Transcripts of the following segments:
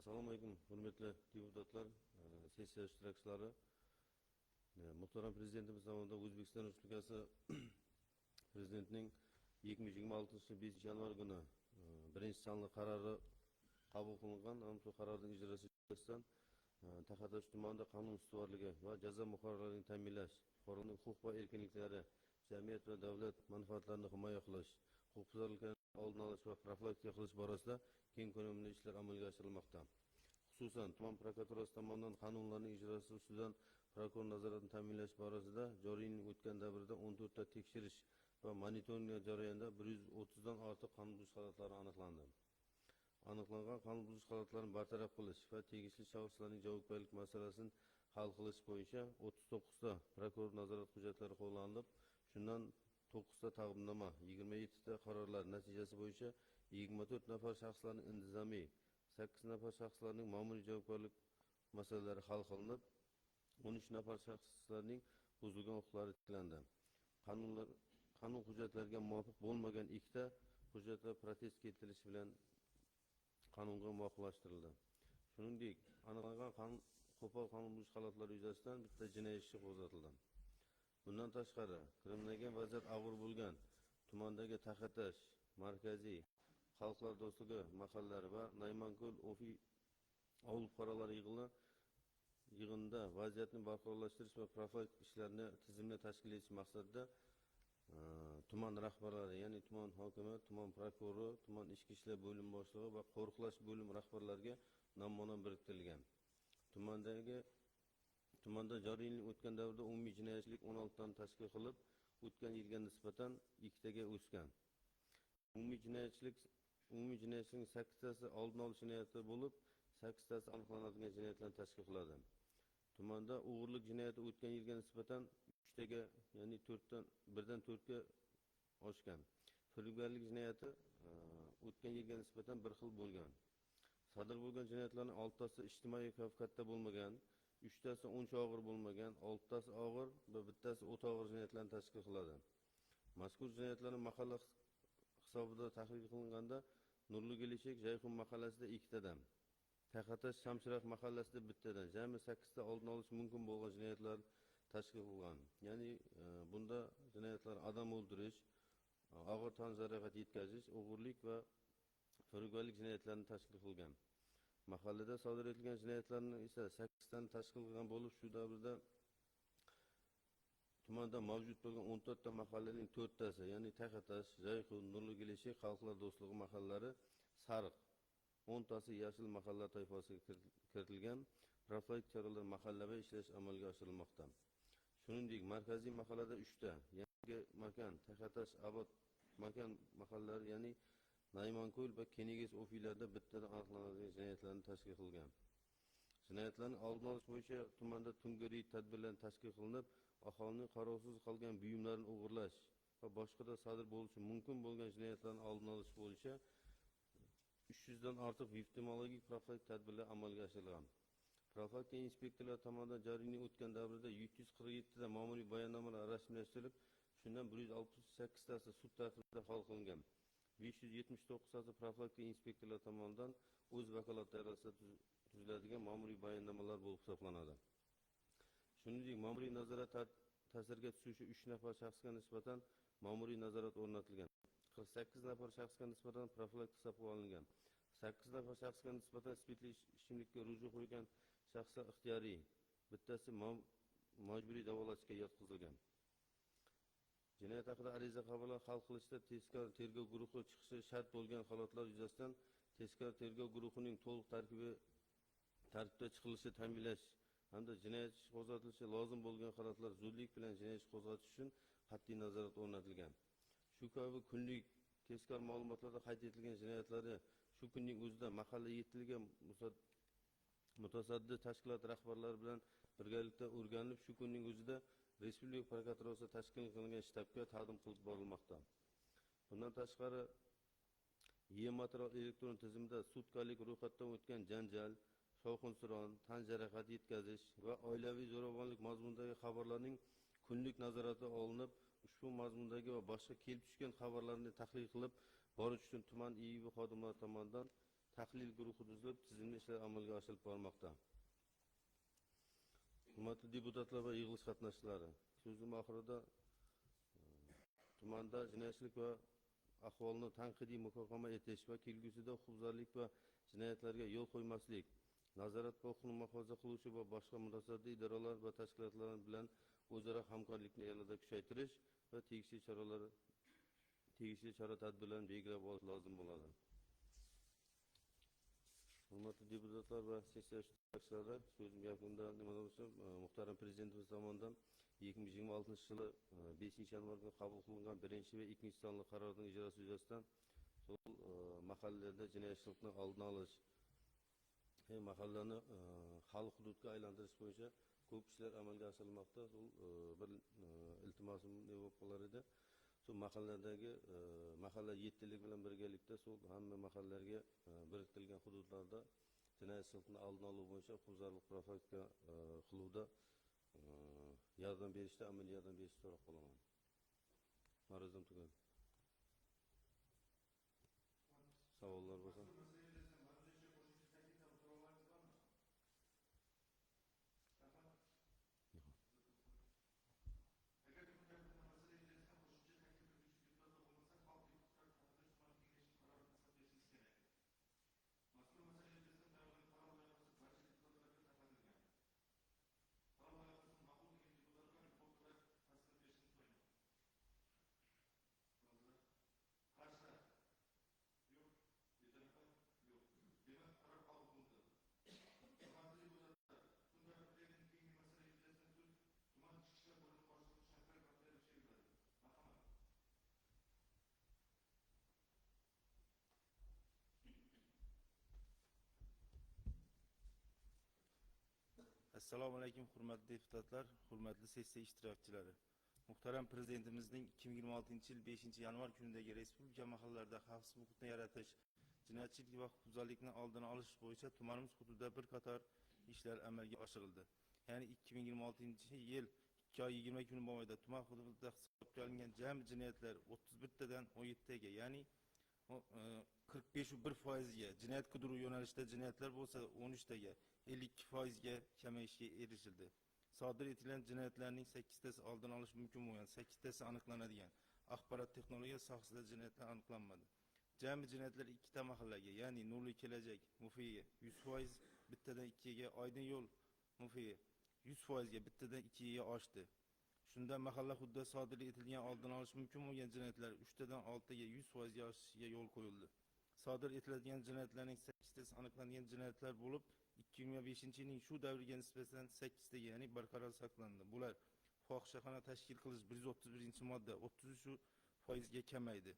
Assalomu alaykum, hurmatli deputatlar, sessiya ishtirokchilari. Muhtaram Prezidentimiz tomonidan O'zbekiston Respublikasi Prezidentining 2026 5 yanvar kuni birinchi sonli qarori qabul qilingan. Shu qarorning ijrosi yuzasidan Taxatash tumanida qonun ustuvorligi va jazo muqarrarligini ta'minlash, fuqaroning huquq va erkinliklari, jamiyat va davlat manfaatlarini himoya qilish, huquqbuzarliklarni oldini olish va profilaktika qilish borasida keng ko'lamli ishlar amalga oshirilmoqda. Xususan, tuman prokuraturasi tomonidan qonunlarning ijrosi ustidan prokuror nazoratini ta'minlash borasida joriy yilning o'tgan davrida 14 ta tekshirish va monitoring jarayonida 130 dan ortiq qonun buzish holatlari aniqlandi. Aniqlangan qonun buzish holatlarini bartaraf qilish va tegishli shaxslarning javobgarlik masalasini hal qilish bo'yicha 39 ta prokuror nazorat hujjatlari qo'llanilib, shundan 9 ta taqdimnoma, 27 ta qarorlar natijasi bo'yicha 24 nafar shaxslarning intizomiy, 8 nafar shaxslarning ma'muriy javobgarlik masalalari hal qilinib, 13 nafar shaxslarning buzilgan huquqlari tiklandi. Qonun hujjatlariga muvofiq bo'lmagan 2 ta hujjatlar protest keltirilishi bilan qonunga muvofiqlashtirildi. Shuningdek, aniqlangan qo'pol qonun buzish holatlari yuzasidan bitta jinoyat ishi qo'zg'atildi. Bundan tashqari, kriminalga vaziyat og'ir bo'lgan tumandagi Taxatash, Markaziy, Xalqlar do'stligi mahallalari va Naymanko'l ovul fuqarolari yig'inida vaziyatni barqarorlashtirish va profilaktik ishlarni tizimli tashkil etish maqsadida tuman rahbarlari, ya'ni tuman hokimi, tuman prokurori, tuman ichki ishlar bo'lim boshlig'i va qo'riqlash bo'lim rahbarlariga namunali biriktirilgan. Tumanda joriy yilning o'tgan davrda umumiy jinoyatchilik 16 dan tashkil qilib, o'tgan yilga nisbatan 2 taga o'sgan. Umumiy jinoyatchilikning 8 tasi oldini olish jinoyati bo'lib, 8 tasi aniqlanadigan jinoyatlarni tashkil qiladi. Tumanda o'g'irlik jinoyati o'tgan yilga nisbatan 3 taga, ya'ni 1dan 4 ga oshgan. Firibgarlik jinoyati o'tgan yilga nisbatan bir xil bo'lgan. Sodir bo'lgan jinoyatlarning 6 tasi ijtimoiy kayfiyatda bo'lmagan, 3 tasi uncha og'ir bo'lmagan, 6 tasi og'ir va bittasi o'ta og'ir jinoyatlarni tashkil qiladi. Mazkur jinoyatlarning mahalla hisobida tahlil qilinganda Nurli Kelishek Jayxun mahallasida 2 tadan, Taxatash Shamchiroq mahallasida 1 tadan, jami 8 ta oldini olish mumkin bo'lgan jinoyatlar tashkil qilgan. Ya'ni bunda jinoyatlar odam o'ldirish, og'ir tan jarohati yetkazish, o'g'irlik va firibgarlik jinoyatlarini tashkil qilgan. Mahallada sodir etilgan jinoyatlarni esa 8 tani tashkil qilgan bo'lib, shu davrda tumanda mavjud bo'lgan 14 ta mahallaning 4 tasi, ya'ni Taxatash, Jayxun, Nurli Kelishek, Xalqlar do'stligi mahallari, Sariq, 10 tasi yashil mahalla toifasiga kiritilgan. Profilaktik choralar mahallaviy ishlash amalga oshirilmoqda. Shuningdek, markaziy mahallada 3 ta, yangi makan, Taxatash, Abod makan mahallalari, ya'ni Naymanko'l va Kenigis ofiylarida bittadan aniqlanadigan jinoyatlarni tashkil qilgan. Jinoyatlarning oldini olish bo'yicha tumanda tungi reyd tadbirlari tashkil qilinib, aholining qarovsiz qolgan buyumlarini o'g'irlash va boshqada sodir bo'lishi mumkin bo'lgan jinoyatlarni oldini olish bo'yicha 300 dan ortiq epidemiologik profilaktik tadbirlar amalga oshirilgan. Profilaktika inspektorlari tomonidan joriy yilning o'tgan davrida 747 ta ma'muriy bayonnomalar rasmiylashtirilib, shundan 168 tasi sud tartibida hal qilingan. 579 tasi profilaktika inspektorlari tomonidan o'z vakolati doirasida tuziladigan ma'muriy bayonnomalar bo'lib hisoblanadi. Shuningdek, ma'muriy nazorat ta'siriga tushishi 3 nafar shaxsga nisbatan ma'muriy nazorat o'rnatilgan. 48 nafar shaxsga nisbatan profilaktik hisobga olingan. 8 nafar shaxsga nisbatan spirtli ichimlikka ruju qo'ygan shaxslar ixtiyoriy, bittasi majburiy davolashga yotqizilgan. Jinoyat haqida ariza qabullar hal qilishda tezkor tergov guruhi chiqishi shart bo'lgan holatlar yuzasidan tezkor tergov guruhining to'liq tartibda chiqilishi ta'minlash hamda jinoyat ishi qo'zg'atilishi lozim bo'lgan holatlar zudlik bilan jinoyat ishi qo'zg'atish uchun qat'iy nazorat o'rnatilgan. Shu kabi kunlik tezkor ma'lumotlarda qayd etilgan jinoyatlari shu kunning o'zida mahalla yetkazilgan mutasaddi tashkilot rahbarlari bilan birgalikda o'rganilib, shu kunning o'zida Respublika prokuraturasi tashkil qilingan shtabga taqdim qilib borilmoqda. Bundan tashqari, material elektron tizimida sutkalik ro'yxatdan o'tgan janjal, shovqin-suron, tan jarohati yetkazish va oilaviy zo'ravonlik mazmunidagi xabarlarning kunlik nazorati olinib, ushbu mazmundagi va boshqa kelib tushgan xabarlarni tahlil qilib borish uchun tuman IIB xodimlari tomonidan tahlil guruhi tuzilib, tizimli ishlar amalga oshirilib bormoqda. Hurmatli deputatlar va yig'ilish qatnashchilari, so'zim oxirida tumanda jinoyatchilik va ahvolni tanqidiy muhokama etish va kelgusida huquqbuzarlik va jinoyatlarga yo'l qo'ymaslik, nazorat va huquqni muhofaza qiluvchi va boshqa mutasaddi idoralar va tashkilotlar bilan o'zaro hamkorlikni yanada kuchaytirish va tegishli chora-tadbirlarni belgilab olish lozim bo'ladi. Hurmatli deputatlar va sessiya ishtirokchilari, so'zim yakunida nima bo'lsa, muhtaram prezidentimiz tomonidan 2026 yılı 5 yanvarda qabul qilingan 1 ve 2 sonli qarorning ijrosi yuzasidan mahallada jinoyatchilikni oldini olish, mahallani xalq hududga aylantirish bo'yicha ko'p ishlar amalga oshirilmoqda. Bir iltimosim ne bo'lib qolar edi. Shu mahalladagi mahalla yettilik bilan birgalikda hamma mahallalarga biriktirilgan hududlarda jinoyatchilikni oldini olish bo'yicha huquqbuzarlik profilaktika qiluvda yardım berishda amaliy yordam berishni so'rab qolaman. Ma'ruzam tugagan. Savollar bo'lsa. Assalomu alaykum hurmatli deputatlar, hurmatli sessiya ishtirokchilari. Muhtaram Prezidentimizning 2026 yil 5 yanvar kunidagi respublika mahallalarida xavfsiz muhitni yaratish, jinoyatchilik va huquqbuzarlikni oldini olish bo'yicha tumanimiz hududida bir qator ishlar amalga oshirildi. Ya'ni 2026 yil 2 oy 20 kun mobaynida tuman hududida hisobga olingan jami jinoyatlar 31 tadan 17 taga, ya'ni 45,1%ga, jinoyat qidiruv yo'nalishida jinoyatlar bo'lsa 13 taga, 52%ga kamayishga erishildi. Sodir etilgan jinoyatlarning 8 tasi oldini olish mumkin bo'lgan, 8 tasi aniqlanadigan. Axborot texnologiya sohasida jinoyatlar aniqlanmadi. Jami jinoyatlar 2 ta mahallaga, ya'ni Nurli kelajak mufiga 100%, bittadan 2 ga, Oydin yo'l mufiga 100% ga, bittadan 2 ga oshdi. Shunda mahalla hududida sodir etilgan oldini olish mumkin bo'lgan jinoyatlar 3 tadan 6 ga 100% ga oshishiga yo'l qo'yildi. Sodir etiladigan jinoyatlarning 8 tasi aniqlangan jinoyatlar bo'lib, 2025 yilning shu davriga nisbatan 8 taga, ya'ni barqaror saqlandi. Bular fohishaxona tashkil qilish 131-modda 33% ga kamaydi.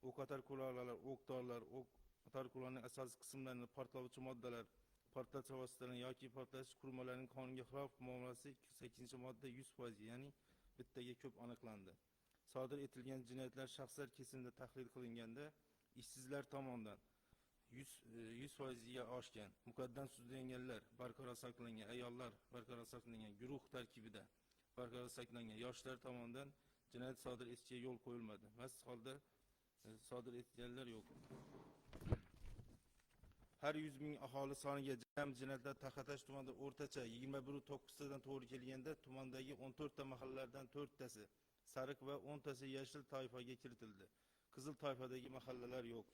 O'q atar qurollar, o'q-dorilar, o'q atar qurollarning asosiy qismlarini portlovchi moddalar, portlovchi vositalar yoki portlash qurilmalarining qonunga xilof muomalasi 8-modda 100%, ya'ni bittaga ko'p aniqlandi. Sodir etilgan jinoyatlar shaxslar kesimida tahlil qilinganda ishsizlar tomonidan 100% ga oshgan, muqaddam sudlanganlar barqaror saqlangan, ayollar barqaror saqlangan, guruh tarkibida barqaror saqlangan yoshlar tomonidan jinoyat sodir etishiga yo'l qo'yilmadi. Mast holda sodir etganlar yo'q. Har 100 ming aholi soniga jami jinoyatlar Taxatash tumanida o'rtacha 21.9 tadan to'g'ri kelganda, tumandagi 14 ta mahallalardan 4 tasi sariq va 10 tasi yashil toifaga kiritildi. Qizil toifadagi mahallalar yo'q.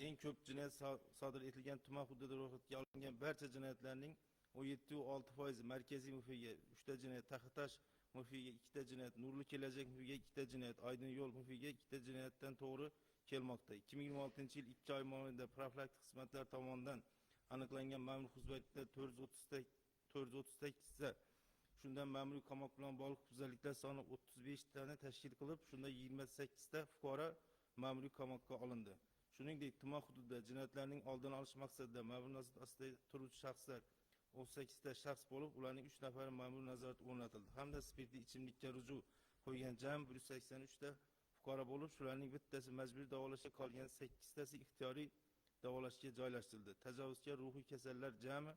Eng ko'p jinoyat sodir etilgan tuman hududida ro'yxatga olingan barcha jinoyatlarning 17.6% markaziy mufiga 3 ta jinoyat, Taxatash mufiga 2 ta jinoyat, Nurli kelajak mufiga 2 ta jinoyat, Oydin yo'l mufiga 2 ta jinoyatdan to'g'ri kelmoqda. 2026 yil 2 oy mobaynida profilaktik xizmatlar tomonidan aniqlangan ma'muriy huquqbuzarliklar 438 ta, shundan ma'muriy qamoq bilan bog'liq huquqbuzarliklar soni 35 tani tashkil qilib, shunda 28 ta fuqaro ma'muriy qamoqqa olindi. Shuningdek, tuman hududida jinoyatlarning oldini olish maqsadida ma'muriy nazorat ostida turuvchi shaxslar 18 ta shaxs bo'lib, ularning 3 nafari ma'muriy nazorat o'rnatildi. Hamda spirtli ichimlikka ruju qo'ygan jami 183 ta fuqaro bo'lib, shularning bittasi majburiy davolashga qolgan, 8 tasi ixtiyoriy davolashga joylashtirildi. Tajovuzkor ruhiy kasallar jami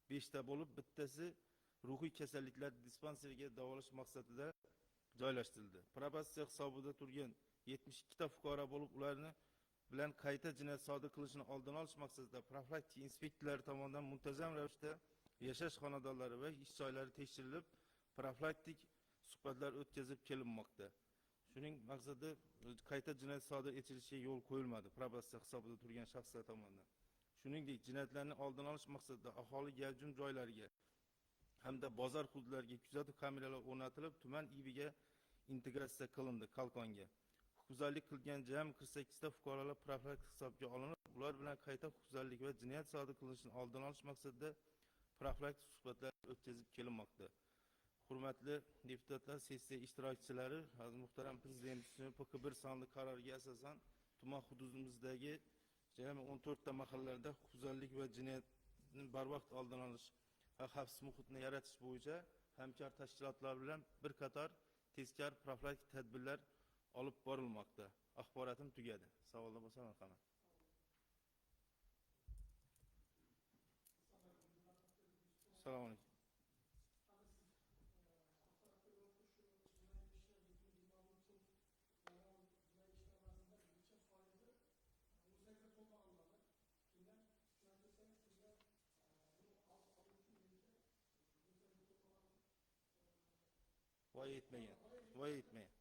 5 ta bo'lib, bittasi ruhiy kasalliklar dispanseriga davolash maqsadida joylashtirildi. Probatsiya hisobida turgan 72 ta fuqaro bo'lib, ularni bilan qayta jinoyat sodir qilishini oldini olish maqsadida profilaktik inspektorlar tomonidan muntazam ravishda yashash xonadonlari va ish joylari tekshirilib, profilaktik suhbatlar o'tkazib kelinmoqda. Shuning maqsadi qayta jinoyat sodir etilishiga yo'l qo'yilmadi probatsiya hisobida turgan shaxslar tomonidan. Shuningdek, jinoyatlarni oldini olish maqsadida aholi gavjum joylariga hamda bozor hududlariga kuzatuv kameralar o'rnatilib, tuman IBga integratsiya qilindi Qalqonga. Huquqbuzarlik qilgan jami 48 ta fuqarolar profilaktik hisobga olinib, ular bilan qayta huquqbuzarlik va jinoyat sodir qilishini oldini olish maqsadida profilaktik suhbatlar o'tkazib kelinmoqda. Hurmatli deputatlar, sessiya ishtirokchilari, muhtaram prezidentimiz PK1 sonli qaroriga asosan tuman hududimizdagi jami 14 ta mahallalarda huquqbuzarlik va jinoyatni barvaqt oldini olish va xavfsiz muhitni yaratish bo'yicha hamkor tashkilotlar bilan bir qator tezkor profilaktik tadbirlar olib borilmoqda. Axborotim tugadi. Savollar bo'lsa marhamat. Assalomu alaykum. Voy yetmagan. Voy yetmagan.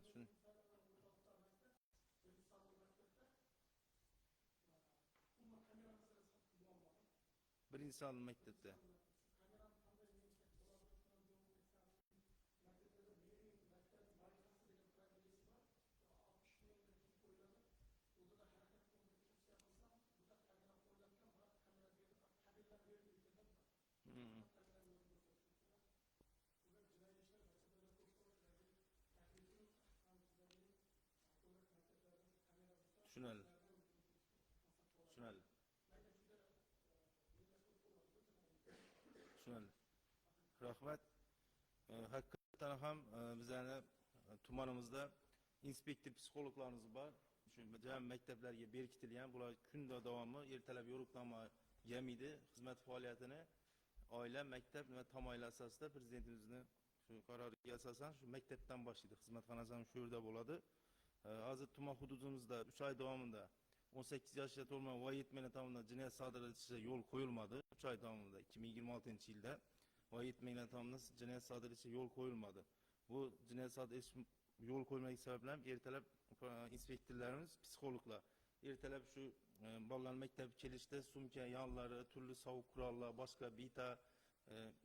Shuni birinchi sonli maktabda. Tushunarli. Tushunarli. Tushunarli. Rahmat. Haqiqatan ham bizning tumanimizda inspektor psixologlarimiz bor. Shu jami maktablarga berkitilgan, bular kunda davomi ertalab yo'riqnoma yamidi, xizmat faoliyatini oila, maktab va tamoyil asosida prezidentimizning shu qaroriga asosan shu maktabdan boshlaydi. Xizmatxonasi ham shu yerda bo'ladi. Hozir tuman hududimizda 3 oy davomida 18 yoshga to'lmagan va yetmagan tomonidan jinoyat sodir etishiga yo'l qo'yilmadi. 3 oy davomida 2026-yilda va yetmagan tomonidan jinoyat sodir etishiga yo'l qo'yilmadi. Bu jinoyat sodir etish yo'l qo'yilmagan sabablar ertalab inspektorlarimiz, psixologlar ertalab shu bolalar maktabga kelishda sumka yonlari, turli sovuq qurollar, boshqa bita,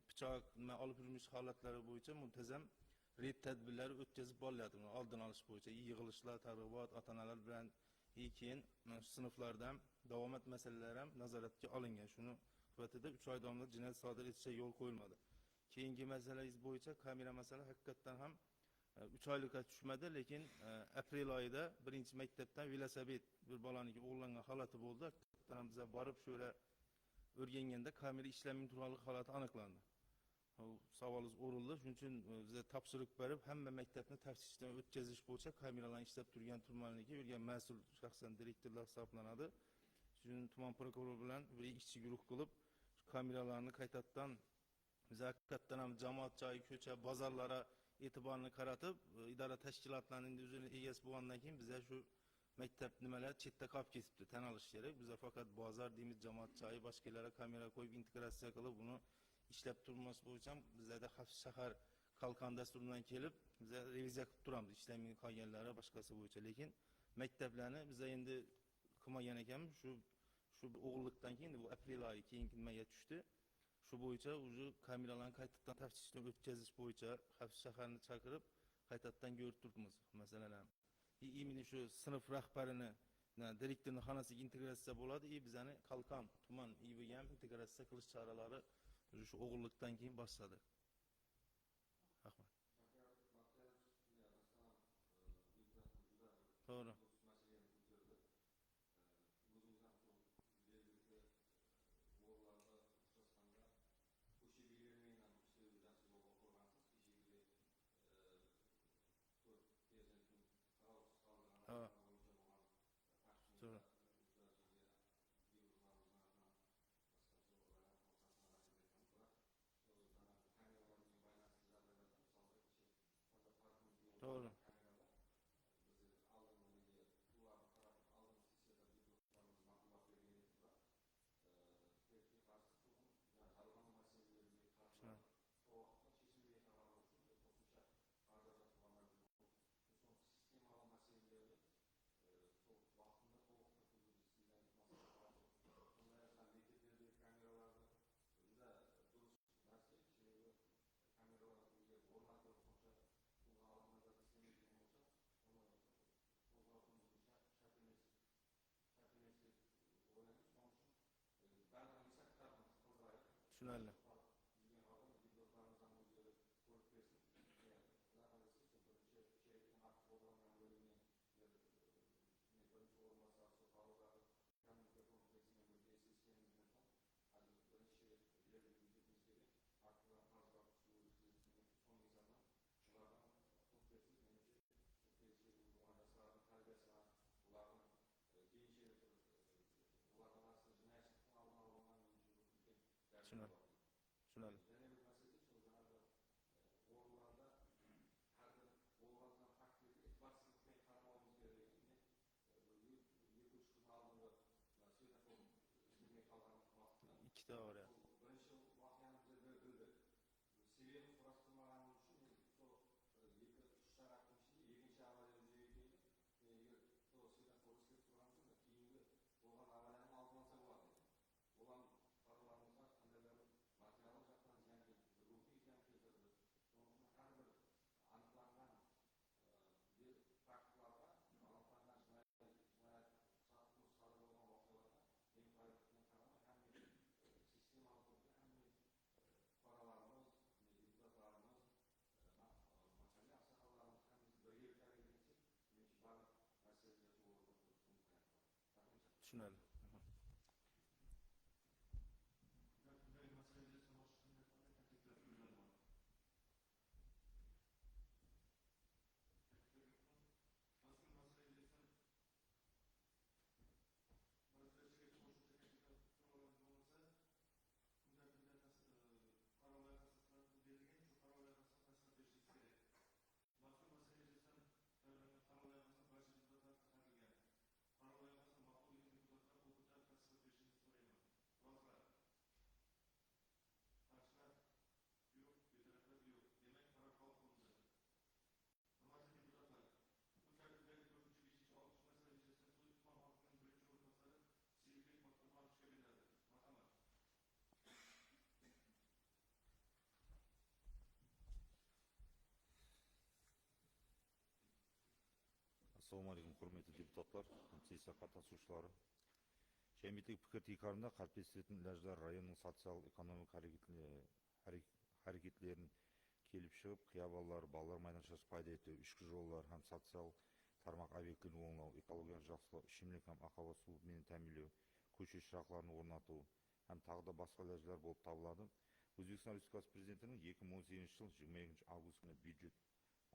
pichoq olib yurilish holatlari bo'yicha muntazam red tadbirlari o'tkazib boriladi. Oldini olish bo'yicha yig'ilishlar, targ'ibot, ota-onalar bilan keyin sinflardan davomat masalalar ham nazoratga olingan. Shuni sifatida 3 oy davomida jinoyat sodir etishiga yo'l qo'yilmadi. Keyingi masalalar bo'yicha kamera masala haqiqatan ham 3 oylikka tushmadi, lekin aprel oyida birinchi maktabdan velosiped bir bolaning o'g'irlangan holati bo'ldi. Haqiqatan ham biz borib shu yerga o'rganganda kamera ishlamay turganlik holati aniqlandi. Savolingiz o'rinli, shuning uchun biz topshiriq berib, hamma maktabni tafsishdan o'tkazish bo'yicha kameralarni ishlab turgan tumanligi bo'lgan mas'ul shaxsan direktorlar hisoblanadi. Shuning tuman prokurori bilan bir ishchi guruh qilib, kameralarni qaytadan biz haqiqatan ham jamoat joyi, ko'cha, bozorlara e'tiborni qaratib, idora tashkilotlarining o'zini egasi bo'lgandan keyin biz shu maktab nimalar chetda qolib ketibdi, tan olish kerak. Biz faqat bozor deymiz, jamoat joyi, boshqalarga kamera qo'yib integratsiya qilib, buni ishlab turmas bo'yicha bizlarda xavfsiz shahar Qalqon dasturidan kelib, biz reviziya qilib turamiz, ishlamay qolganlari boshqasi bo'yicha. Lekin maktablarni biz endi qilmagan ekanmiz. Shu o'g'illikdan keyin bu aprel oyi keyingi nimaga tushdi. Shu bo'yicha o'zi kameralarni qaytadan tafsishdan o'tkazish bo'yicha xavfsiz shaharni chaqirib, qaytadan ko'rib turibmiz masalalarni. Imini shu sinf rahbarini direktorning xonasiga integratsiya bo'ladi, bizani Qalqon tuman IBga ham integratsiya qilish choralari shu o'g'illikdan keyin boshladi. Rahmat. To'g'ri. Ha. To'g'ri. To'g'ri. Tushunarli. Tushunarli. Tushunarli. Ikkita var ya. Tushunarli. Assalamualaikum құрметті депутаттар, сессия қатысушылары. Жәмиеттік пікір тикарында қалыптасатын ләждар районның социал-экономикалық әрекетлерін келіп шығып, қиябалар, балалар майданшасы пайда ету, ішкі жоллар һәм социал тармақ объектілерін оңлау, экологияны жақсылау, ішімлік һәм ақауа сумен тәмінлеу, көше шырақларын орнату һәм тағы да басқа ләждар болып табылады. Өзбекстан Республикасы президентінің 2018 жыл 22 август күні бюджет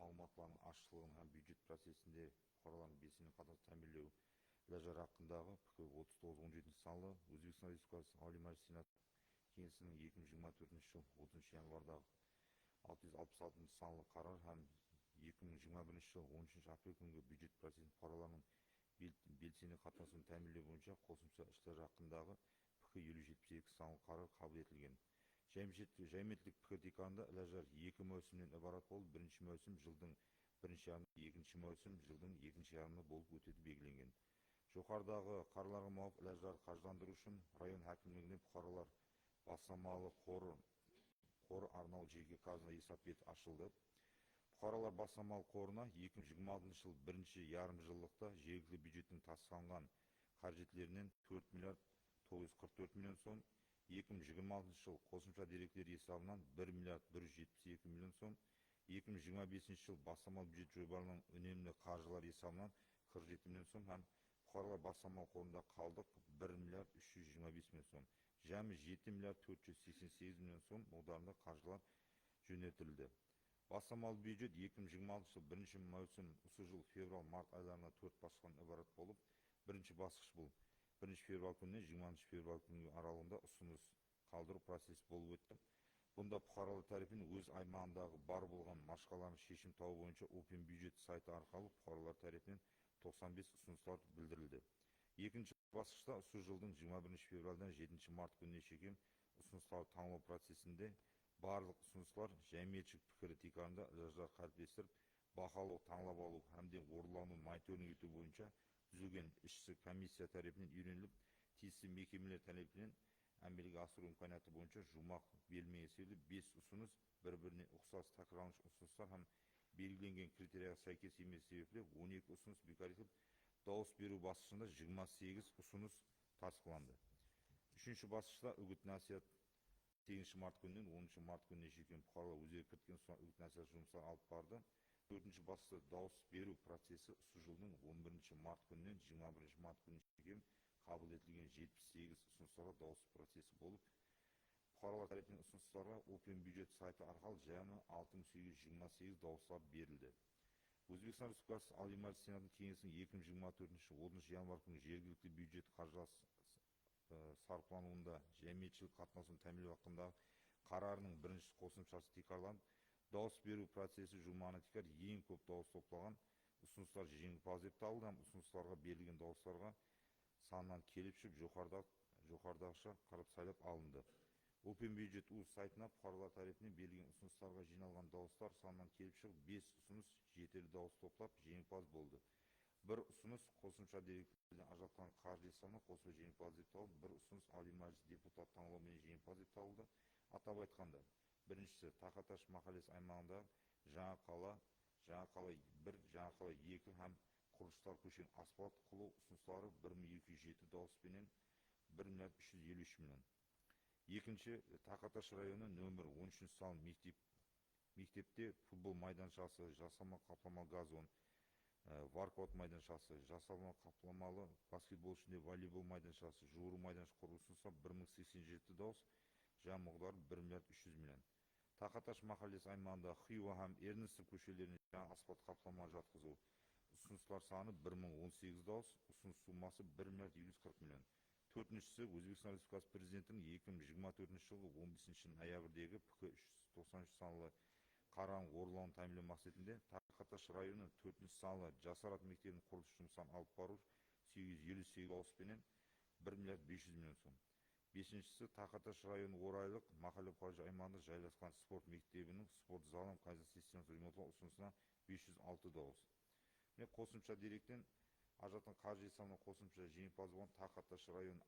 алматыларының ашылығын һәм бюджет процесінде қоралардың белсенді қатаң тәмінлеу ләждар хақындағы 39-17 санлы Өзбекстан Республикасы Аули Мәжілісі Сенат кеңесінің 2024 жыл 30 январдағы 666 санлы қарар һәм 2021 жыл 13 апрель күнгі бюджет процесінің қораларының белсенді қатынасуын тәмінлеу бойынша қосымша іштер хақындағы 5072 санлы қарар қабыл етілген. Жәмиеттік пікір тикарында ләждар 2 мөсімнен ібарат болып, бірінші мөсім жылдың бірінші ярымы, екінші мөсім жылдың екінші ярымы болып өтеді белгіленген. Жоғарыдағы қарарларға мауафық ләждарды қаржыландыру үшін район әкімдігінде бұқаралар бастамалы қоры арнаулы жеке қазына есап беті ашылды. Бұқаралар бастамалы қорына 2026 жыл бірінші ярым жылдықта жергілікті бюджеттің тасқалған қаржеттерінен 4 миллиард 944 миллион сом, 2026 жыл қосымша деректер есабынан 1 миллиард 172 миллион сом, 2025 жыл бастамалы бюджет жобаларының үнемді қаржылар есабынан 47 миллион сом һәм бұқаралар бастамалы қорында қалдық 1 миллиард 325 миллион сом. Жәмі 7 миллиард 488 миллион сом мөлшерінде қаржылар жөнелтілді. Бастамалы бюджет 2026 жыл бірінші маусым осы жыл февраль-март айларына 4 басқадан ібарат болып, бірінші басқыш бұл 1 февраль күнінен 20 февраль күні аралығында ұсыныс қалдыру процесі болып өтті. Бұнда бұқаралы тарифін өз аймағындағы бар болған машқаларын шешім тауы бойынша Open бюджет сайты арқылы бұқаралар тарифінен 95 ұсыныстар білдірілді. Екінші басқышта осы жылдың 21 февральдан 7 март күніне шейін ұсыныстар таңдау процесінде барлық ұсыныстар жәмиетшік пікірі тикарында ләждар қалыптастырып, бақылау, таңдап алу һәмде орындалуын мониторинг ету бойынша түзілген ішкі комиссия тарапынан үйреніліп, тиісті мекемелер тарапынан әмелге асыру имканияты бойынша жұмақ берілмей есебі 5 ұсыныс бір-біріне ұқсас тәкірарланыш ұсыныстар һәм белгіленген критерияға сәйкес емес себептен 12 ұсыныс бекар етіліп, дауыс беру басқышында 28 ұсыныс тасқыланды. Үшінші басқышта үгіт насихат 8 март күнінен 10 март күніне шейін бұқаралар өздері кірткен үгіт насихат жұмыстарын алып барды. 4-ші басты дауыс беру процесі осы жылдың 11 март күнінен 21 март күніне шейін қабыл етілген 78 ұсыныстарға дауыс процесі болып, бұқаралар тарапынан ұсыныстарға Open бюджет сайты арқылы жиырма 6828 дауыстар берілді. Өзбекстан Республикасы Алий Мәжілісі Сенатының кеңесінің 2024 январь күні жергілікті бюджет қаржысы сарплануында жәмиетшілік қатынасын тәмілеу hakkında қарарының бірінші қосымшасы текарланып, дауыс беру процесі жұманы текар ең көп дауыс топлаған ұсыныстар жеңімпаз деп табылды. Ұсыныстарға берілген дауыстарға санынан келіп шығып жоғарыдағыша қарап сайлап алынды. Open бюджет сайтына бұқаралар тарапынан берілген ұсыныстарға жиналған дауыстар санынан келіп шығып 5 ұсыныс жетерлі дауыс топлап жеңімпаз болды. Bir ұсыныс қосымша деректерден ажыратылған қаржы саны қосу жеңімпаз деп табылды. Bir ұсыныс Алий Мәжіліс депутат таңдауымен жеңімпаз деп табылды. Атап айтқанда, біріншісі Тақаташ махаллесі аймағында Жаңақала 1, Жаңақала 2 һәм Құрылыстар көшені асфальт қылу ұсыныстары 1207 дауыспенен 1,353 миллион. Екінші, Тақаташ районы нөмір 13 салым мектепте футбол майданшасы, жасалма қаплама газон, варкаут майданшасы, жасалма қапламалы баскетбол ішінде волейбол майданшасы, жуыру майданшы құрылысынса 1087 дауыс, жаңағылар 1,300 миллион. Тақаташ махаллесі аймағында Хиуа һәм Эрнестов көшелеріне жаңа асфальт қаплама жатқызу ұсыныстар саны 1018 дауыс, ұсыныс суммасы 1,140 миллион. Төртіншісі, Өзбекстан Республикасы президентінің 2024 жылғы 15 ноябрьдегі ПК 393 санлы қараның орылауын тәмілеу мақсатында Тақаташ районы 4 санлы жасарат мектебінің құрылыс жұмысын алып бару 858 дауыспенен 1,500 миллион сом. Бесіншісі, Тақаташ районы орайлық махалле қожа аймағында жайласқан спорт мектебінің спорт залын қайта системасы ремонттау ұсынысына 506 дауыс. Қосымша деректен ажатын қаржы санына қосымша жеңімпаз болған Тақаташ районы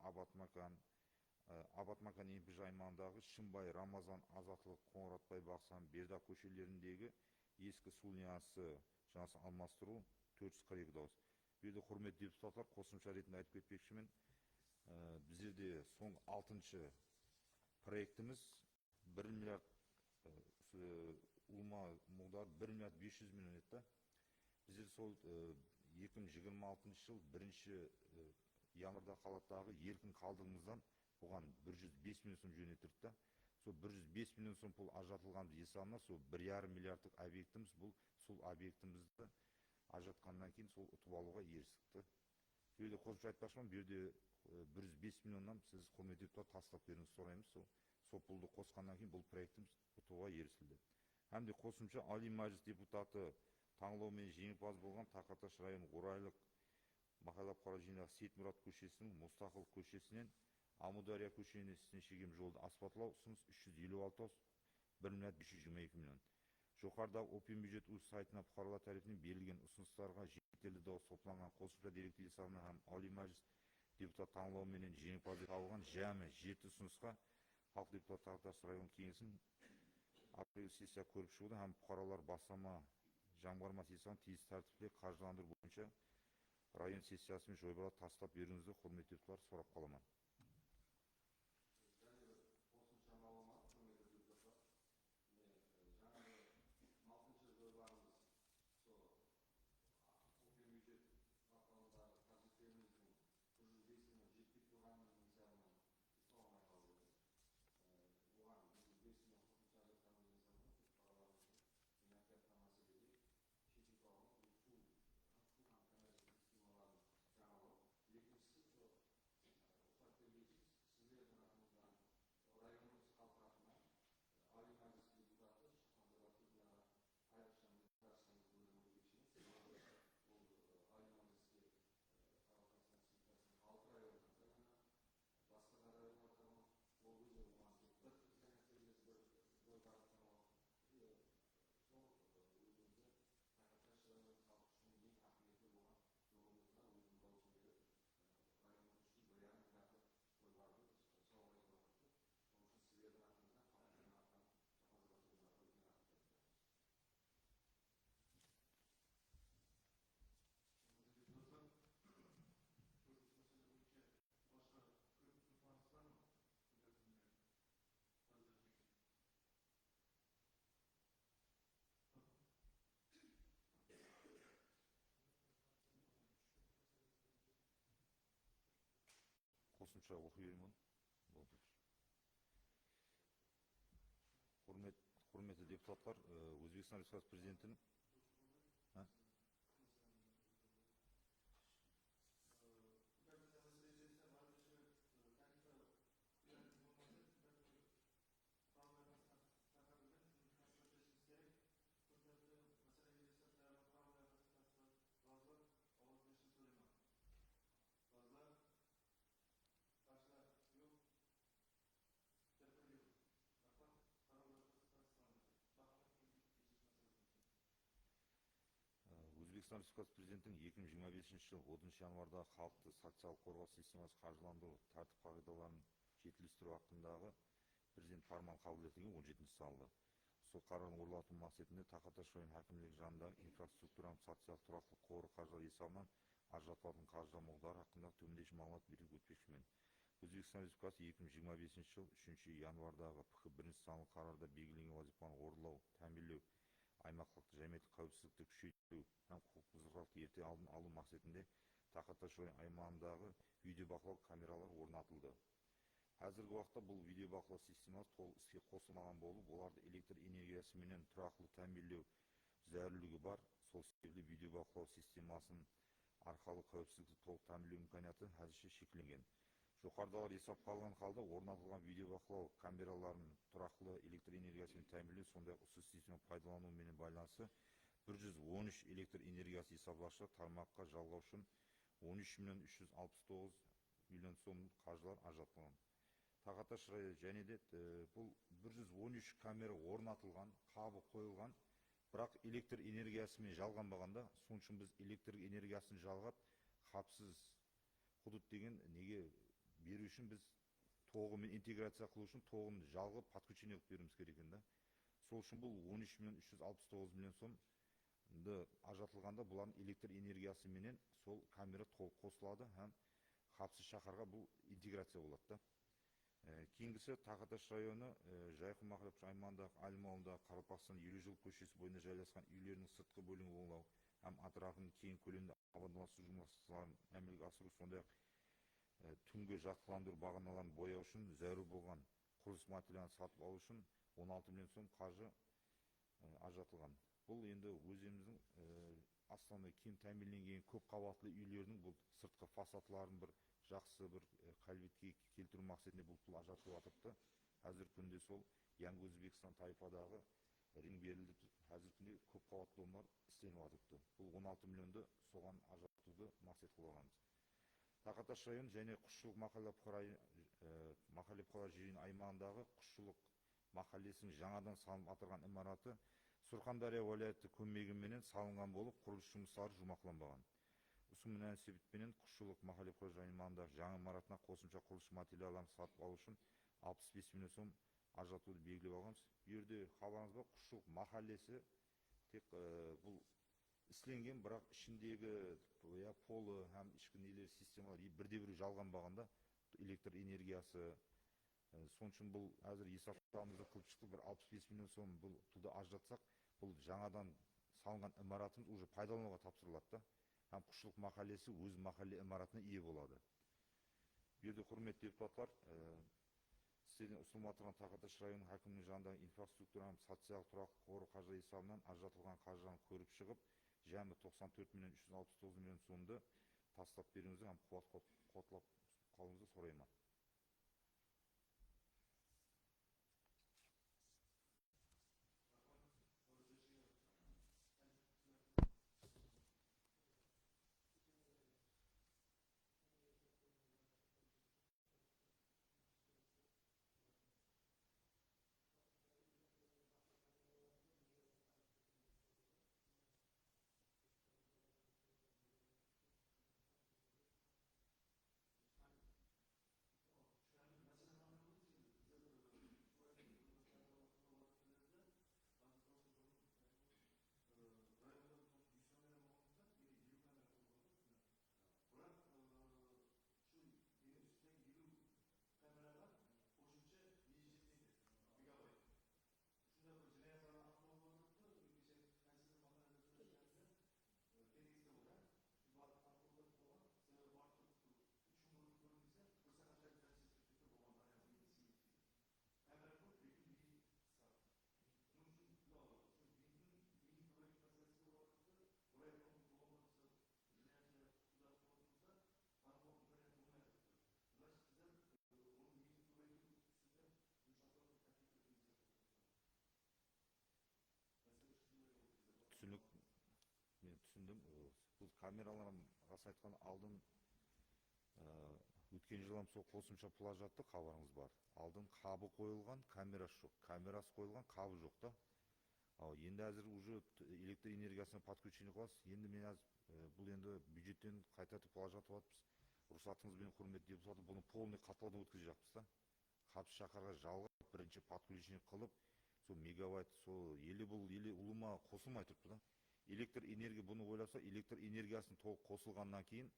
Абатмакан МПЖ аймағындағы Шымбай, Рамазан, Азатлық, Қоңыратбай, Бақсан, Берда көшелеріндегі ескі су линиясы жаңасын алмастыру 442 дауыс. Берді құрметті депутаттар, қосымша ретінде айтып кетпекшімін. Біздерде соң 6-шы проектіміз 1 миллиард ұлма мұғдар 1,500 миллион етті. Біздер сол 2026 жыл 1 январда қалаттағы еркін қалдығымыздан бұған 105 миллион сом жөнеттірді. Сол 105 миллион сом пұл ажатылған есамына сол 1,5 миллиардтық объектіміз бұл сол объектімізді ажатқаннан кейін сол ұтып алуға ерсікті. Сөйде қосымша айтпақшымын, берде 105 миллионнан сіз құрметті депутат тастап беріңіз сұраймыз. Сол пұлды қосқаннан кейін бұл проектіміз ұтуға ерсілді. Әмде қосымша Алий Мәжіліс депутаты таңдаумен жеңімпаз болған Тақаташ районы орайлық махаллап қара жинағы Сейтмұрат көшесінің Мұстақыл көшесінен Амудария көшесіне шегем жолды асфальтлау ұсыныс 356 дауыс, 1,522 миллион. Жоғарыдағы Open бюджет сайтына бұқаралар тарапынан берілген ұсыныстарға жетерлі дауыс топланған қосымша деректі есабына һәм Алий Мәжіліс депутат таңдауменен жеңімпаз табылған жәмі 7 ұсынысқа халық депутат Тақаташ район кеңесінің апрель сессия көріп шығуды һәм бұқаралар бастама жаңғарма сессияны тиіс тәртіпте қаржыландыру бойынша район сессиясымен жойбыра тастап беруіңізді құрметті депутаттар сұрап қаламын. қосымша оқи берейін. Болды. Құрметті депутаттар, Өзбекстан Республикасы президентінің Өзбекстан Республикасы президентінің 2025 жыл 10 январдағы халықты социалдық қорғау системасы қаржыландыру тәртіп қағидаларын жетілдіру hakkınдағы президент фарман қабыл етілген 17 салды. Сол қарарын орындау мақсатында Тақаташ район әкімдігі жанындағы инфраструктураның социалдық тұрақтылық қоры қаржылар есебінен ажыратылатын қаржы мөлшері hakkında төмендегіше мағлұмат беріп өтпекшімін. Өзбекстан Республикасы 2025 жыл 3 январдағы ПХ 1 санлы қарарда белгіленген вазифаны орындау, тәмінлеу, аймақтық жәметтік қауіпсіздікті күшейту һәм құқық бұзушылықты ерте алдын алу мақсатында Тақаташ район аймағындағы видео бақылау камералары орнатылды. Қазіргі уақытта бұл видео бақылау системасы толық іске қосылмаған болып, оларды электр энергиясы менен тұрақты тәмінлеу зәрулігі бар. Сол себепті видео бақылау системасын арқылы қауіпсіздікті толық тәмінлеу имканияты әзірше шектелген. Жоғарыдағылар есепке алған халда орнатылған видео бақылау камераларын тұрақты электр энергиясымен тәмінлеу, сондай-ақ осы система пайдалануымен байланысты 113 электр энергиясы есептегіш тармаққа жалғау үшін 13.369 миллион сом қаржылар ажыратылған. Тақаташ районы және де бұл 113 камера орнатылған, қабы қойылған, бірақ электр энергиясымен жалғанбағанда, соның үшін біз электр энергиясын жалғап, қапсыз құдыт деген неге беру үшін біз тоғымен интеграция қылу үшін тоғын жалғып подключение қылып беруіміз керек екен да. Сол үшін бұл 13.369 миллион сомды ажыратылғанда бұлардың электр энергиясы менен сол камера толық қосылады һәм қапсыз шаһарға бұл интеграция болады да. Кейінгісі Тақаташ районы Жайқы Мақраб аймағындағы Әлім ауылындағы Қарапақстан 50 жыл көшесі бойында жайласқан үйлерінің сыртқы бөлігін оңлау һәм атырапын кең көлемді абаттандыру жұмыстарын әмелге асыру, сондай-ақ түнгі жатқыландыру бағаналарын бояу үшін зәру болған құрылыс материалын сатып алу үшін 16 миллион сом қаржы ажыратылған. Бұл енді өзіміздің Астанада кең тәмінленген көп қабатлы үйлердің бұл сыртқы фасадларын бір жақсы бір қалбетке келтіру мақсатында бұл пұл ажыратылып жатырды. Қазіргі күнде сол Яңғы Өзбекстан тайпадағы ринг берілді. Қазіргі күнде көп қабатлы олар істеніп жатырды. Бұл 16 миллионды соған ажыратуды мақсат қылғанбыз. Тақаташ районы және Құшшылық махалле қора жерінің аймағындағы Құшшылық махаллесінің жаңадан салынып атырған имараты Сурхандария уәлаяты көмегіменен салынған болып, құрылыс жұмыстары жұмақланбаған. Осы мünәсебетпенен Құшшылық махалле қора аймағындағы жаңа имаратына қосымша құрылыс материалдарын сатып алу үшін 65 миллион сом ажыратуды белгілеп алғанбыз. Bu yerде хабарыңыз бар, Құшшылық махаллесі тек бұл істелінген, бірақ ішіндегі полы һәм ішкі нелер системалар бірде-бірі жалғанбағанда электр энергиясы, соның үшін бұл әзір есептеуімізді қылып шықты, бір 65 миллион сом бұл пұлды ажыратсақ, бұл жаңадан салынған имаратымыз уже пайдалануға тапсырылады да, һәм Құшшылық махаллесі өз махалле имаратына ие болады. Bu yerде құрметті депутаттар, сіздердің ұсынылып отырған Тақаташ районы әкімінің жанындағы инфраструктураның социалдық тұрақты қоры қаржы есебінен ажыратылған қаржыны көріп шығып, жәмі 94 миллион 369 миллион сомды тастап беруіңізді һәм қуатлап қалуыңызды сұраймын. түшүндүм. Бул камералар рас айтканда алдын өткен жылы сол косумча пул жатты, кабарыңыз бар. Алдын кабы коюлган, камерасы жок. Камерасы коюлган, кабы жок да. Енді әзір уже электр энергиясына подключение кылабыз. Енді мен әзір бұл енді бюджеттен кайтартып пул жатып атпыз. Рұқсатыңызбен, құрметті депутаттар, бұны полный катлаудан өткізіп жатпыз да. Қапшы шақарға жалғап, бірінші подключение қылып, сол мегабайт, сол елі бұл елі ұлыма қосылмай тұрыпты да. Электр энергия бұны ойласа, электр энергиясын толық қосылғаннан кейін,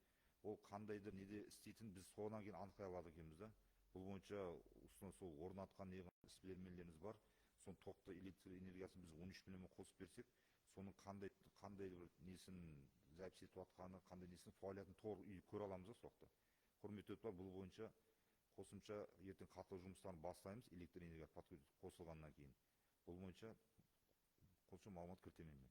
ол қандайдыр неде істейтін біз содан кейін анықтай алады екенбіз да. Бұл бойынша сол орнатқан іспелермелеріміз бар. Соның тоқты электр энергиясын біз 13 миллион қосып берсек, соның қандай бір несін запись етіп атқаны, қандай несін фаалиятын толық көре аламыз да соқты. Құрметті депутаттар, бұл бойынша қосымша ертең қатау жұмыстарын бастаймыз, электр энергия қосылғаннан кейін. Бұл бойынша қосымша мағлұмат кіртемеймін.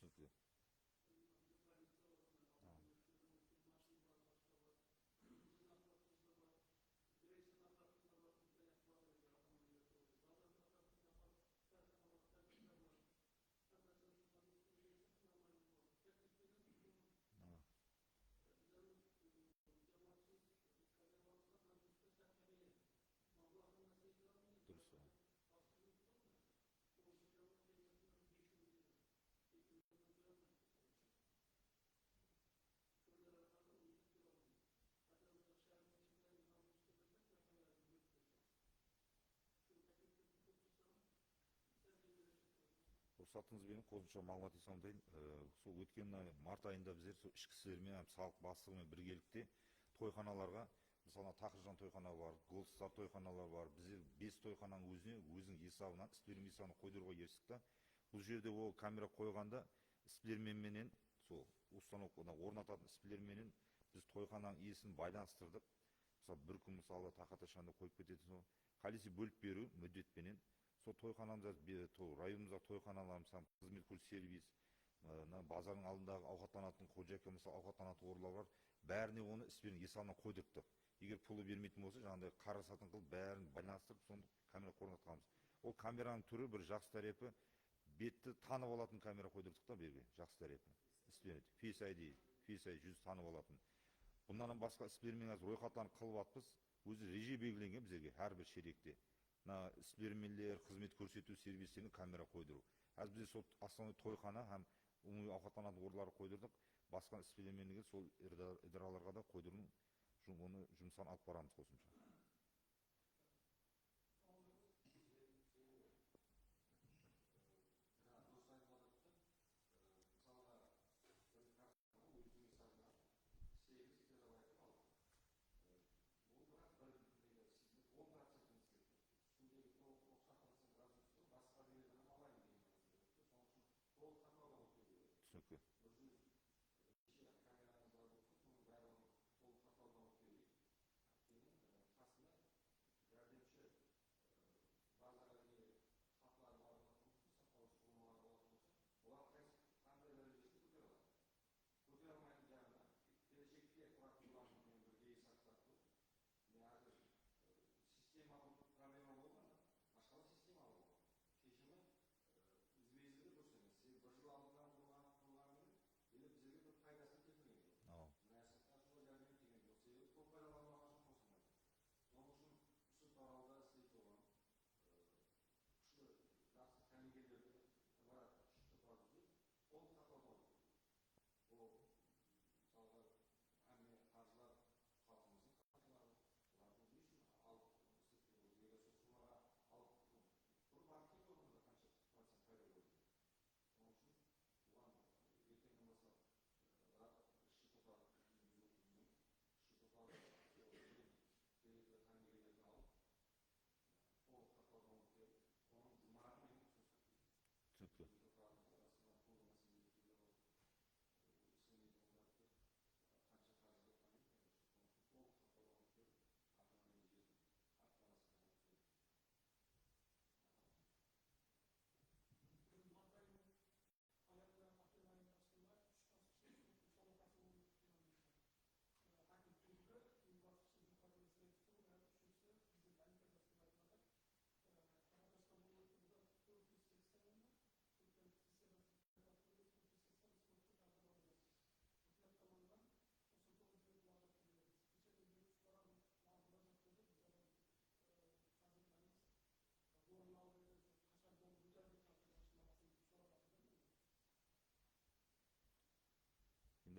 Түсінікті. Дұрыс. Рұқсатыңызбен қосымша мағлұмат исамдайын. Сол өткен март айында біздер сол ішкі істермен, салық бастығымен біргелікте тойханаларға, мысалы Тақыржан тойхана бар, Голдстар тойханалар бар. Біздер 5 тойхананың өзінің есабынан, іспелермен есабына қойдыруға ерсік та. Бұл жерде ол камера қойғанда іспелерменен, сол установканы орнататын іспелерменен біз тойхананың иесін байланыстырдық. Мысалы бір күн мысалы Тақаташанда қойып кететін, қалесі бөліп беру мүддетпенен. Сол тойханамызда, районымызда тойханаларымыз, қызмет көрсету сервис, базардың алдындағы ауқаттанатын қожайка, мысалы ауқаттанатын орындар бар. Бәріне оны іспелердің есабына қойдырттық. Егер пұлы бермейтін болса, жаңағыдай қарасатын қылып, бәрін байланыстырып, соны камера орнатқанбыз. Ол камераның түрі бір жақсы тарапы, бетті танып алатын камера қойдырдық та берге, жақсы тарапы. Іспелер, Face ID, жүз танып алатын. Бұндан басқа іспелермен ройхаттарын қылып атпыз, өзі реже белгіленген бізге әрбір шеректе. Іспелермелер, қызмет көрсету сервистеріне камера қойдыру. Әз бізде сол основной тойхана һәм umumiy ауқаттанатын орынлары қойдырдық. Басқа іспелерменге сол идараларға да қойдырудың жұмыстарын алып барамыз қосымша. Түсінікті.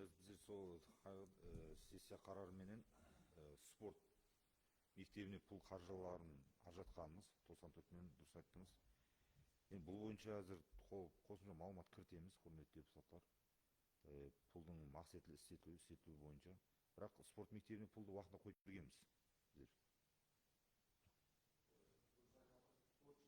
Biz сол sessiya qararı menen sport мектебіне pul қаржыларын ажыратқанбыз, 94 миллион дұрыс айттыңыз. Енді бұл бойынша әзір қосымша мағлұмат кіртеміз, құрметті депутаттар. Пулдың мақсатlı істетілуі бойынша. Бірақ спорт мектебіне пулды уақытында қойып бергенбіз. Біздер. Футбол жоқ.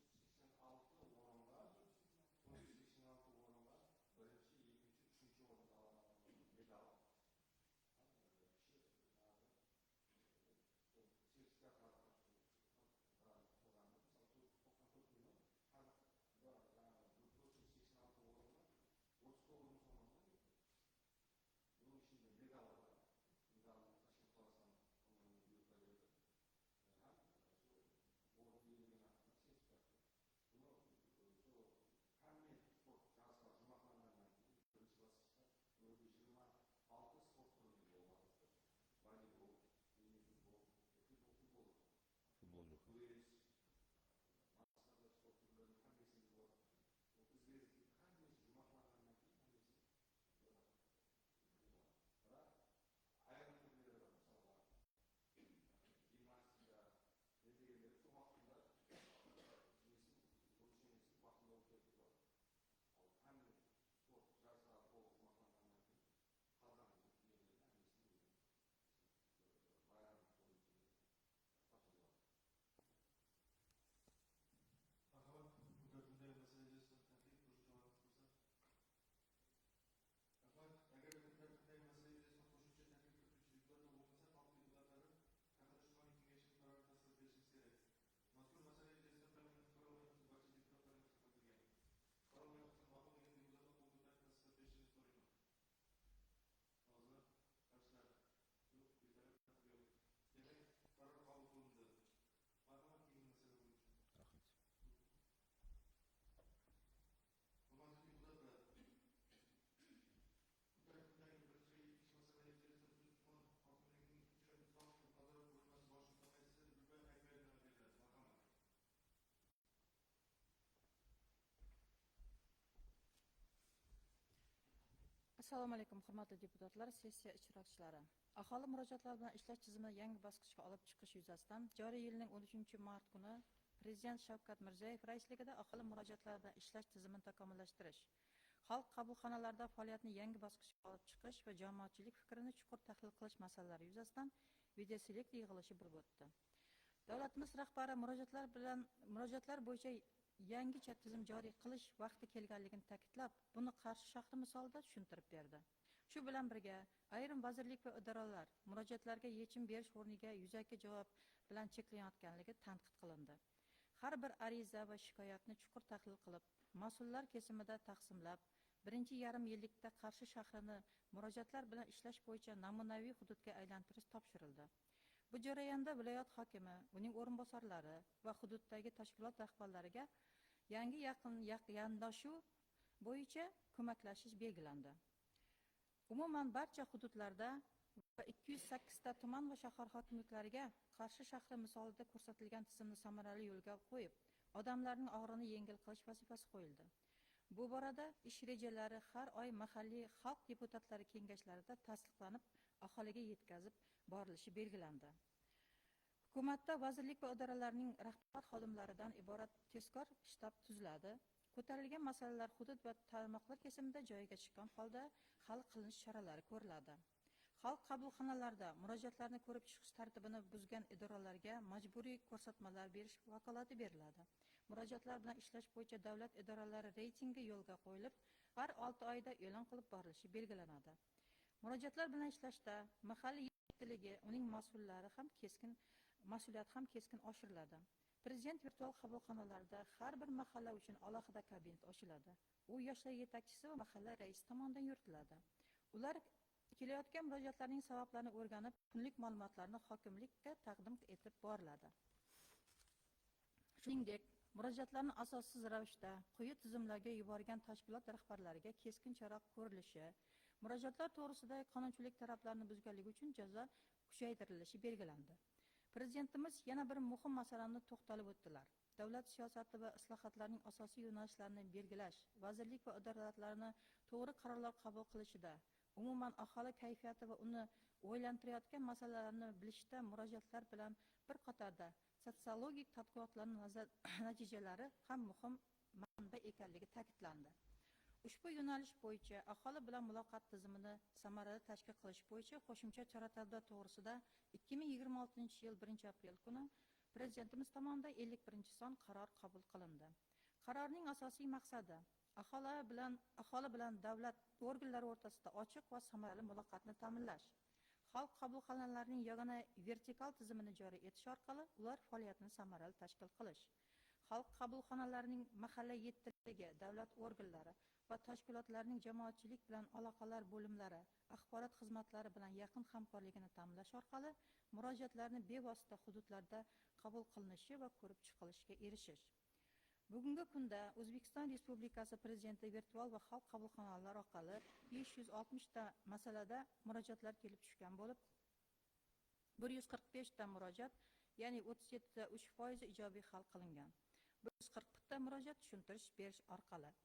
Assalomu alaykum, hurmatli deputatlar, sessiya ishtirokchilari. Aholi murojaatlari bilan ishlash tizimini yangi bosqichga olib chiqish yuzasidan joriy yilning 13-mart kuni Prezident Shavkat Mirziyoyev raisligida aholi murojaatlari bilan ishlash tizimini takomillashtirish, xalq qabulxonalarida faoliyatni yangi bosqichga olib chiqish va jamoatchilik fikrini chuqur tahlil qilish masalalari yuzasidan videoselekt yig'ilishi bo'lib o'tdi. Davlatimiz rahbari murojaatlar bo'yicha yangicha tizim joriy qilish vaqti kelganligini ta'kidlab, buni Qarshi shahri misolida tushuntirib berdi. Shu bilan birga ayrim vazirlik va idoralar murojaatlarga yechim berish o'rniga yuzaki javob bilan cheklanayotganligi tanqid qilindi. Har bir ariza va shikoyatni chuqur tahlil qilib, mas'ullar kesimida taqsimlab, birinchi yarim yillikda Qarshi shahrini murojaatlar bilan ishlash bo'yicha namunaviy hududga aylantirish topshirildi. Bu jarayonda viloyat hokimi, uning o'rinbosarlari va hududdagi tashkilot rahbarlariga yangi yondashuv bo'yicha ko'maklashish belgilandi. Umuman barcha hududlarda va 208 ta tuman va shahar hokimliklariga Qarshi shahri misolida ko'rsatilgan tizimni samarali yo'lga qo'yib, odamlarning og'irini yengil qilish vazifasi qo'yildi. Bu borada ish rejalari har oy mahalliy xalq deputatlari kengashlarida tasdiqlanib, aholiga yetkazib borilishi belgilandi. Hukumatda vazirlik va idoralarning rahbar xodimlaridan iborat tezkor shtab tuziladi. Ko'tarilgan masalalar hudud va tarmoqlar kesimida joyiga chiqqan holda hal qilinish choralari ko'riladi. Xalq qabulxonalarida murojaatlarni ko'rib chiqish tartibini buzgan idoralarga majburiy ko'rsatmalar berish vakolati beriladi. Murojaatlar bilan ishlash bo'yicha davlat idoralari reytingi yo'lga qo'yilib, har 6 oyda e'lon qilib borilishi belgilanadi. Murojaatlar bilan ishlashda mahalliy yetkiligi, uning mas'ullari ham mas'uliyat ham keskin oshiriladi. Prezident virtual qabulxonalarida har bir mahalla uchun alohida kabinet ochiladi. U yoshlar yetakchisi va mahalla raisi tomonidan yuritiladi. Ular kelayotgan murojaatlarning sabablarini o'rganib, kunlik ma'lumotlarni hokimlikka taqdim etib boriladi. Shuningdek, murojaatlarni asossiz ravishda quyi tizimlarga yuborgan tashkilot rahbarlariga keskin chora ko'rilishi, murojaatlar to'g'risida qonunchilik talablarini buzganligi uchun jazo kuchaytirilishi belgilandi. Prezidentimiz yana bir muhim masalani to'xtalib o'tdilar. Davlat siyosati va islohotlarning asosiy yo'nalishlarini belgilash, vazirlik va idoralarni to'g'ri qarorlar qabul qilishida umuman aholi kayfiyati va uni o'ylantirayotgan masalalarni bilishda murojaatlar bilan bir qatorda sotsiologik tadqiqotlarning natijalari ham muhim manba ekanligi ta'kidlandi. Ushbu yo'nalish bo'yicha aholi bilan muloqot tizimini samarali tashkil qilish bo'yicha qo'shimcha chora-tadbirlar to'g'risida 2026-yil 1-aprel kuni Prezidentimiz tomonidan 51-son qaror qabul qilindi. Qarorning asosiy maqsadi aholi bilan davlat organlari o'rtasida ochiq va samarali muloqotni ta'minlash, xalq qabulxonalarining yagona vertikal tizimini joriy etish orqali ular faoliyatini samarali tashkil qilish, xalq qabulxonalarining mahalla yettiligi, davlat organlari va tashkilotlarning jamoatchilik bilan aloqalar bo'limlari, axborot xizmatlari bilan yaqin hamkorligini ta'minlash orqali murojaatlarni bevosita hududlarda qabul qilinishi va ko'rib chiqilishiga erishish. Bugungi kunda O'zbekiston Respublikasi Prezidenti virtual va xalq qabulxonalari orqali 560 ta masalada murojaatlar kelib tushgan bo'lib, 145 ta murojaat, ya'ni 37.3% ijobiy hal qilingan. 140 ta murojaat tushuntirish berish orqali.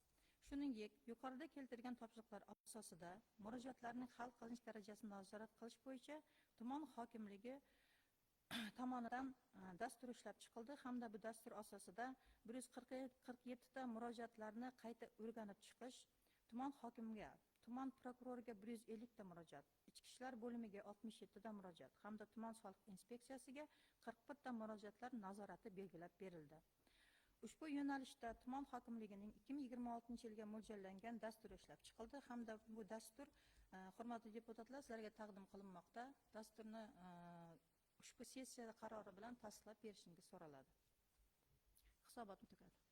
Shuningdek, yuqorida keltirilgan topshiriqlar asosida murojaatlarning hal qilinish darajasini nazorat qilish bo'yicha tuman hokimligi tomonidan dastur ishlab chiqildi hamda bu dastur asosida 147 ta murojaatlarni qayta o'rganib chiqish, tuman hokimiga, tuman prokuroriga 150 ta murojaat, ichki ishlar bo'limiga 67 ta murojaat hamda tuman soliq inspeksiyasiga 41 ta murojaatlar nazorati belgilab berildi. Ushbu yo'nalishda tuman hokimligining 2026-yilga mo'ljallangan dasturi ishlab chiqildi hamda bu dastur, hurmatli deputatlar, sizlarga taqdim qilinmoqda. Dasturni ushbu sessiya qarori bilan tasdiqlab berishingiz so'raladi. Hisobotni tugadi.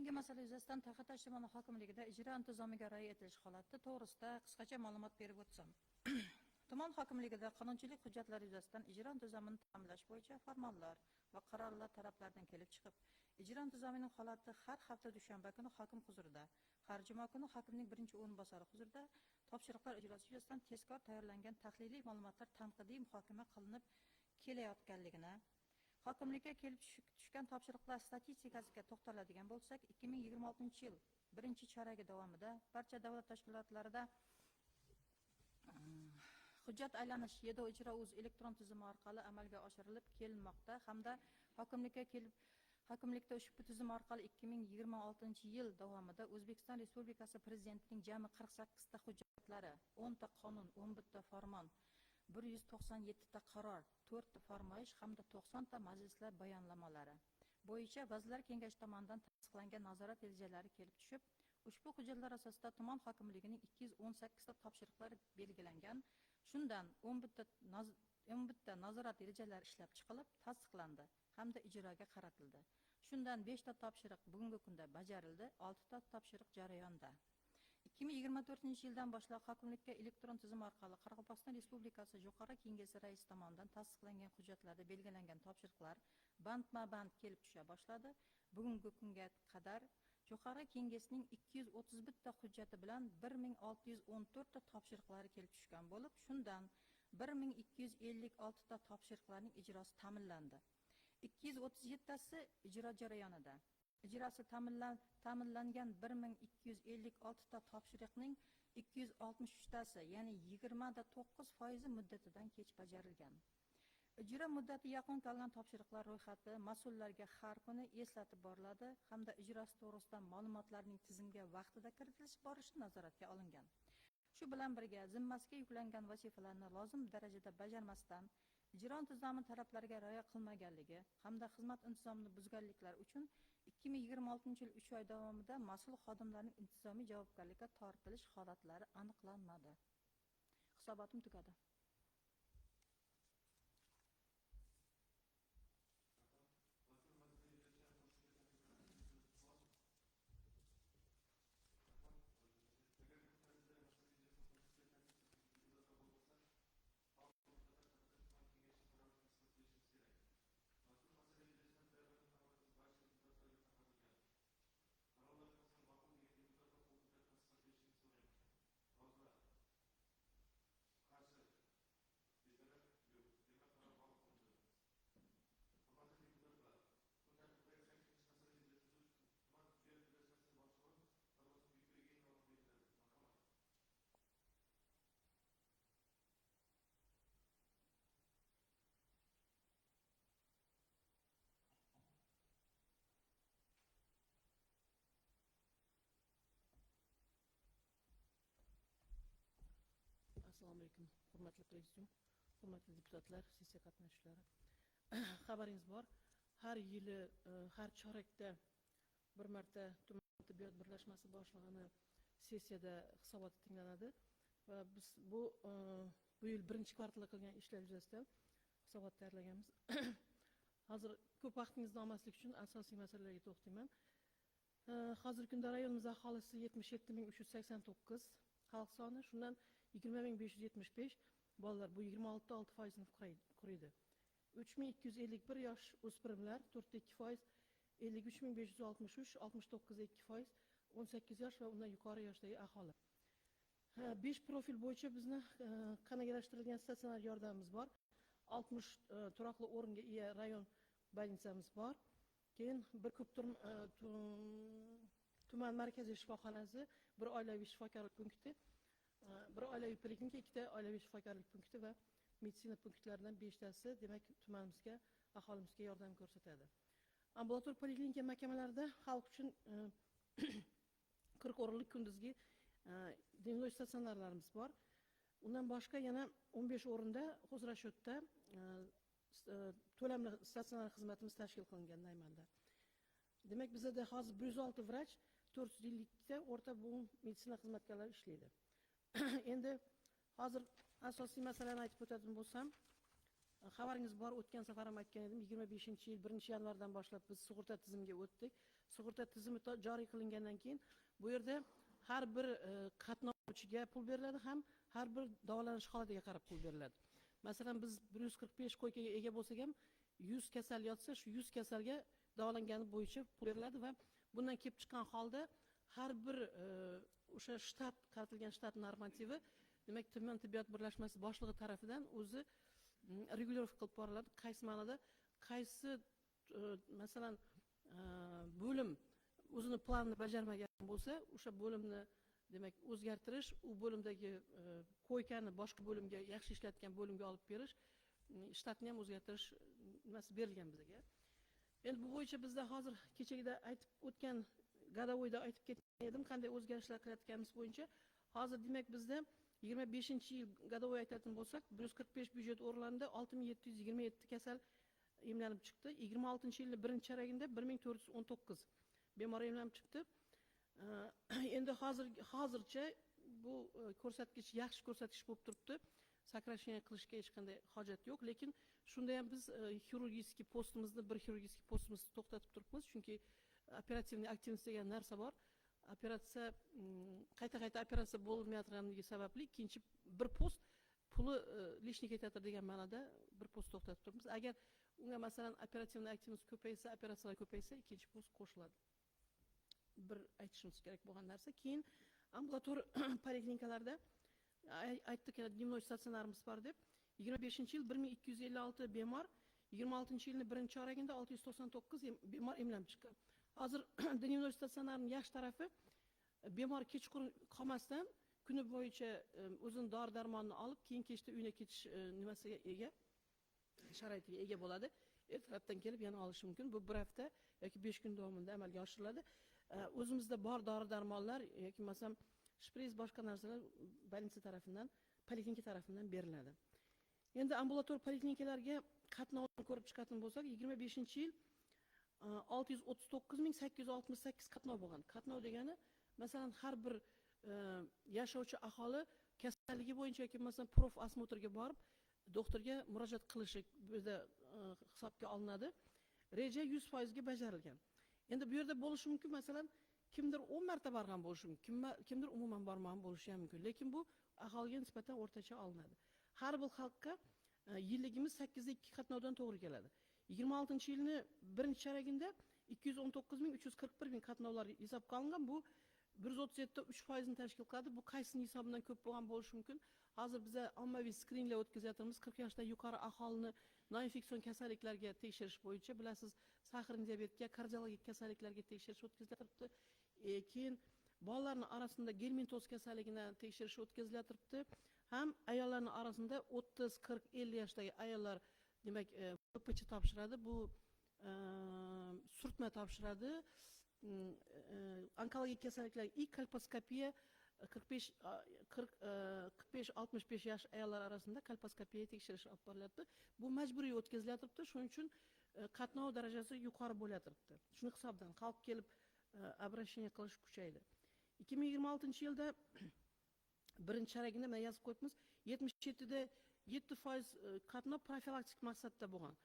Bugungi masala yuzasidan Taxatash tumani hokimligida ijro intizomiga rioya etilish holati to'g'risida qisqacha ma'lumot berib o'tsam. Tuman hokimligida qonunchilik hujjatlari yuzasidan ijro intizomini ta'minlash bo'yicha farmonlar va qarorlar taraflardan kelib chiqib, ijro intizomining holati har hafta dushanba kuni hokim huzurida, har juma kuni hokimning birinchi o'rinbosari huzurida topshiriqlar ijrosi yuzasidan tezkor tayyorlangan tahliliy ma'lumotlar tanqidiy muhokama qilinib kelayotganligini, hokimlikka kelib tushgan topshiriqlar statistikasiga to'xtaladigan bo'lsak, 2026-yil birinchi choragi davomida barcha davlat tashkilotlarida hujjat aylanish YeDo ijro.uz elektron tizimi orqali amalga oshirilib kelinmoqda hamda hokimlikda ushbu tizim orqali 2026-yil davomida O'zbekiston Respublikasi Prezidentining jami 48 ta hujjatlari, 10 ta qonun, 11 ta farmon, 197 ta qaror, 4 ta farmoyish hamda 90 ta majlislar bayonnomalari bo'yicha Vazirlar Kengashi tomonidan tasdiqlangan nazorat rejalari kelib tushib, ushbu hujjatlar asosida tuman hokimligining 218 ta topshiriqlari belgilangan. Shundan 11 ta nazorat rejalari ishlab chiqilib, tasdiqlandi hamda ijroga qaratildi. Shundan 5 ta topshiriq bugungi kunda bajarildi, 6 ta topshiriq jarayonda. 2024-yildan boshlab hokimlikka elektron tizim orqali Qoraqalpog'iston Respublikasi Jo'qorg'i Kengashi raisi tomonidan tasdiqlangan hujjatlarda belgilangan topshiriqlar bandma-band kelib tusha boshladi. Bugungi kunga qadar Jo'qorg'i Kengashining 231 ta hujjati bilan 1614 ta topshiriqlari kelib tushgan bo'lib, shundan 1256 ta topshiriqlarning ijrosi ta'minlandi. 237 tasi ijro jarayonida. Ijrosi ta'minlangan 1256 ta topshiriqning 263 tasi, ya'ni 29% muddatidan kech bajarilgan. Ijro muddati yaqin qolgan topshiriqlar ro'yxati mas'ullarga har kuni eslatib boriladi hamda ijrosi to'g'risida ma'lumotlarning tizimga vaqtida kiritilishi borishi nazoratga olingan. Shu bilan birga zimmasiga yuklangan vazifalarni lozim darajada bajarmasdan ijro intizomi talablariga rioya qilmaganligi hamda xizmat intizomini buzganliklar uchun 2026-yil 3 oy davomida mas'ul xodimlarning intizomiy javobgarlikka tortilish holatlari aniqlanmadi. Hisobotim tugadi. Assalomu alaykum, hurmatli prezidium, hurmatli deputatlar, sessiya qatnashchilari. Xabaringiz bor, har yili har chorakda bir marta tuman tibbiyot birlashmasi boshlig'ini sessiyada hisoboti tinglanadi va biz bu yil birinchi kvartalda qilgan ishlar yuzasidan hisobot tayyorlaganmiz. Hozir ko'p vaqtingizni olmaslik uchun asosiy masalalarga to'xtayman. Hozirgi kunda rayonimiz aholisi 77.389, xalq soni shundan 20.575, bolalar bu 26.6%ni quriydi. 3.251 yosh o'spirimlar 4.2%, 53.563, 69.2%, 18 yosh va undan yuqori yoshdagi aholi. 5 profil bo'yicha bizni qanagalashtirilgan statsionar yordamimiz bor. 60 turoqli o'ringa ega rayon больницamiz bor. Keyin bir ko'p tuman markaziy shifoxonasi, bir oilaviy shifokorlik punkti, bir oilaviy poliklinika, 2 ta oilaviy shifokorlik punkti va meditsina punktlaridan 5 tasi demak tumanimizga, aholimizga yordam ko'rsatadi. Ambulator poliklinika mahkamalarida xalq uchun 40 o'rinlik kunduzgi dnevnoy statsionarlarimiz bor. Undan boshqa yana 15 o'rinda Xo'zrashodda to'lamli statsionar xizmatimiz tashkil qilingan Naymanda. Demak bizda hozir 106 vrach, 450 ta o'rta bo'lim meditsina xizmatkorlari ishlaydi. Endi hozir asosiy masalani aytib o'tadigan bo'lsam, xabaringiz bor, o'tgan safar ham aytgan edim, 25-yil 1-yanvardan boshlab biz sug'urta tizimiga o'tdik. Sug'urta tizimi joriy qilingandan keyin bu yerda har bir qatnovchiga pul beriladi, ham har bir davolanish holatiga qarab pul beriladi. Masalan, biz 145 qo'ykaga ega bo'lsak ham 100 kasal yotsa, shu 100 kasalga davolangani bo'yicha pul beriladi va bundan kelib chiqqan holda har bir o'sha shtat, qaratilgan shtat normativi, demak, tuman tibbiyot birlashmasi boshlig'i tarafidan o'zi regulirovka qilib boriladi. Qaysi ma'noda, qaysi masalan bo'lim o'zini planini bajarmagan bo'lsa, o'sha bo'limni demak o'zgartirish, u bo'limdagi qo'ykani boshqa bo'limga, yaxshi ishlayotgan bo'limga olib berish, shtatni ham o'zgartirish nimasi berilgan bizga. Endi bu bo'yicha bizda hozir kechagida aytib o'tgan Gadovoyda aytib ketgan edim, qanday o'zgarishlar qilayotganimiz bo'yicha. Hozir demak bizda 25-yil Gadovoy aytadigan bo'lsak, 145 byudjet o'rinlarida 6727 kasal emlanib chiqdi. 26-yilning 1-charagida 1419 bemor emlanib chiqdi. Endi hozircha bu ko'rsatkich yaxshi ko'rsatkich bo'lib turibdi. Sakrashniya qilishga hech qanday hojat yo'q, lekin shunda ham biz xirurgический postimizni, bir xirurgический postimizni to'xtatib turibmiz, chunki operativniy aktivnost degan narsa bor. Operatsiya qayta operatsiya bo'lmayotganligi sababli ikkinchi bir post puli lishniy ketadir degan ma'noda bir post to'xtatib turibmiz. Agar unga masalan operativniy aktivnost ko'paysa, operatsiyalar ko'paysa, ikkinchi post qo'shiladi. Bir aytishimiz kerak bo'lgan narsa. Keyin ambulator poliklinikalarda aytdik, dnevnoy statsionarimiz bor deb. 25-yil 1256 bemor, 26-yilning 1-choragida 699 bemor emlanib chiqqan. Hozir dnevnoy statsionarning yaxshi tarafi, bemor kechqurun qolmasdan kuni bo'yicha o'zining dori-darmonini olib, keyin kechda uyga ketish nimasiga ega, sharoitiga ega bo'ladi. Ertalabdan kelib yana olishi mumkin. Bu bir hafta yoki 5 kun davomida amalga oshiriladi. O'zimizda bor dori-darmonlar yoki masalan shpris boshqa narsalar больница tarafidan, poliklinika tarafidan beriladi. Endi ambulator poliklinikalarga qatnovni ko'rib chiqadigan bo'lsak, 25-yil 639.868 qatnov bo'lgan. Qatnov degani masalan har bir yashovchi aholi kasalligi bo'yicha yoki masalan prof osmotrga borib doktorga murojaat qilishi bizda hisobga olinadi. Reja 100% ga bajarilgan. Endi bu yerda bo'lishi mumkin, masalan, kimdir 10 marta borgan bo'lishi mumkin, kimdir umuman bormagan bo'lishi ham mumkin, lekin bu aholiga nisbatan o'rtacha olinadi. Har bir xalqqa yilligimiz 8 2 qatnovdan to'g'ri keladi. 26-yilning 1-charagida 219.341 qatnovlar hisobga olingan. Bu 137 3% ni tashkil qiladi. Bu qaysini hisobidan ko'p bo'lgan bo'lishi mumkin. Hozir biz ommaviy skrininglar o'tkazyapmiz. 40 yoshdan yuqori aholini noinfeksion kasalliklarga tekshirish bo'yicha, bilasiz, sakhr diabetga, kardiologik kasalliklarga tekshirish o'tkazilyapti. Keyin bolalarning orasida gelmintoz kasalligini tekshirish o'tkazilyapti. Ham ayollarning orasida 30, 40, 50 yoshdagi ayollar demak ko'pincha topshiradi. Bu surtma topshiradi. Onkologik kasalliklar, ilk kolposkopiya 45-65 yosh ayollar orasida kolposkopiya tekshirish olib borilyapti. Bu majburiy o'tkazilyapti. Shuning uchun qatnov darajasi yuqori bo'lyapti. Shuni hisobdan xalq kelib обращение qilish kuchaydi. 2026-yilda 1-charagida men yozib qo'yibmiz, 77 da 7% qatnov profilaktik maqsadda bo'lgan.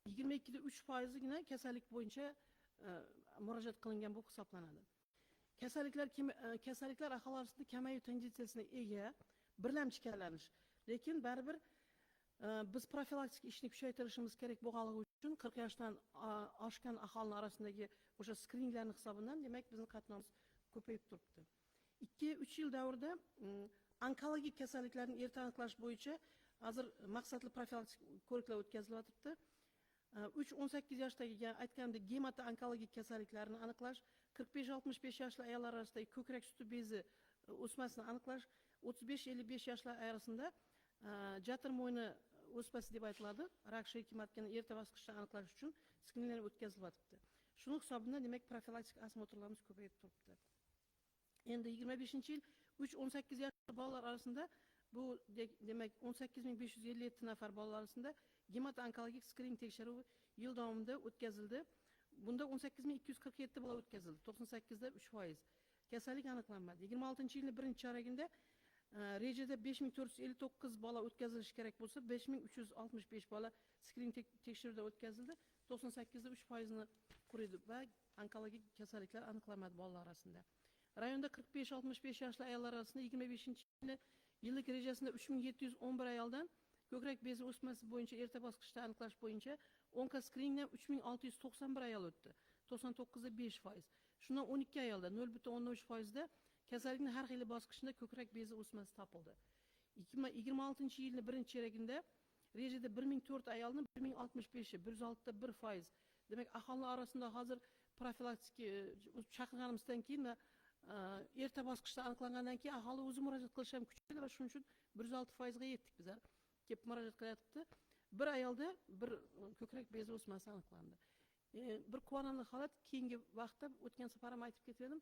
22 da 3% gina kasallik bo'yicha murojaat qilingan bu hisoblanadi. Kasalliklar aholi orasida kamayu tendensiyasiga ega, birlamchi kasallanish. Lekin baribir biz profilaktik ishni kuchaytirishimiz kerak bo'lganligi uchun 40 yoshdan oshgan aholi orasidagi o'sha skrininglarning hisobidan demak bizning qatnovimiz ko'payib turibdi. 2-3 yil davrida onkologik kasalliklarni erta aniqlash bo'yicha hozir maqsadli profilaktik ko'riklar o'tkazilyapti. 3-18 yoshdagi aytganimdek gemato onkologik kasalliklarni aniqlash, 45-65 yoshli ayollar orasidagi ko'krak suti bezi o'smasini aniqlash, 35-55 yoshlar orasida jatir mo'yni o'spasi deb aytiladi, rak sheyki matkani erta bosqichda aniqlash uchun skrininglar o'tkazilyapti. Shuning hisobidan demak profilaktik osmotrlarimiz ko'payib turibdi. Endi 25-yil 3-18 yoshli bolalar orasida bu demak 18.557 nafar bolalar orasida gemato onkologik skrining tekshiruvi yil davomida o'tkazildi. Bunda 18.247 bola o'tkazildi, 98 da 3%. Kasallik aniqlanmadi. 26-yilning 1-charagida Rejada 5459 bola o'tkazilishi kerak bo'lsa, 5365 bola skrin tekshiruvdan o'tkazildi. 98da 3%ni quriydi va onkologik kasalliklar aniqlanmadi bolalar orasida. Rayonda 45-65 yoshli ayollar orasida 25-yili yillik rejasida 3711 ayoldan ko'krak bezi o'smasi bo'yicha erta bosqichda aniqlash bo'yicha onko skrindan 3691 ayol o'tdi. 99da 5%. Shundan 12 ayolda 0,13%da kasallikning har xil bosqichida ko'krak bezi o'smasi topildi. 2026-yilning birinchi choragida rejada 1004 ayolning 1065i 106da 1%. Demak, aholi orasida hozir profilaktik chaqirganimizdan keyin erta bosqichda aniqlangandan keyin aholi o'zi murojaat qilish ham kuchaydi va shuning uchun 106% ga yetdik bizlar. Kelib murojaat qilyapti. Bir ayolda bir ko'krak bezi o'smasi aniqlandi. Bir quvonarli holat keyingi vaqtda o'tgan safar ham aytib ketgandim.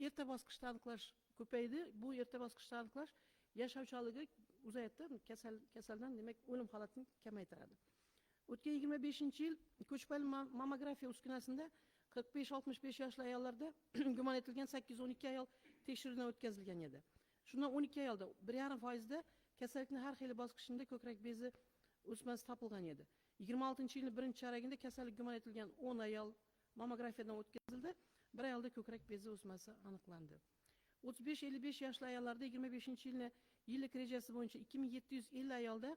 Erta bosqichda aniqlash ko'paydi. Bu erta bosqichda aniqlash yashovchanligi uzayadi, kasaldan demak o'lim holatini kamaytiradi. O'tgan 25-yil ko'chpali mammografiya uskunasida 45-65 yoshli ayollarda gumon etilgan 812 ayol tekshiruvdan o'tkazilgan edi. Shundan 12 ayolda 1,5%da kasallikning har xil bosqichida ko'krak bezi o'smasi topilgan edi. 26-yilning birinchi choragida kasallik gumon etilgan 10 ayol mammografiyadan o'tkazildi. Bir ayolda ko'krak bezi o'smasi aniqlandi. 35-55 yoshli ayollarda 25-yilning yillik rejasi bo'yicha 2750 ayolda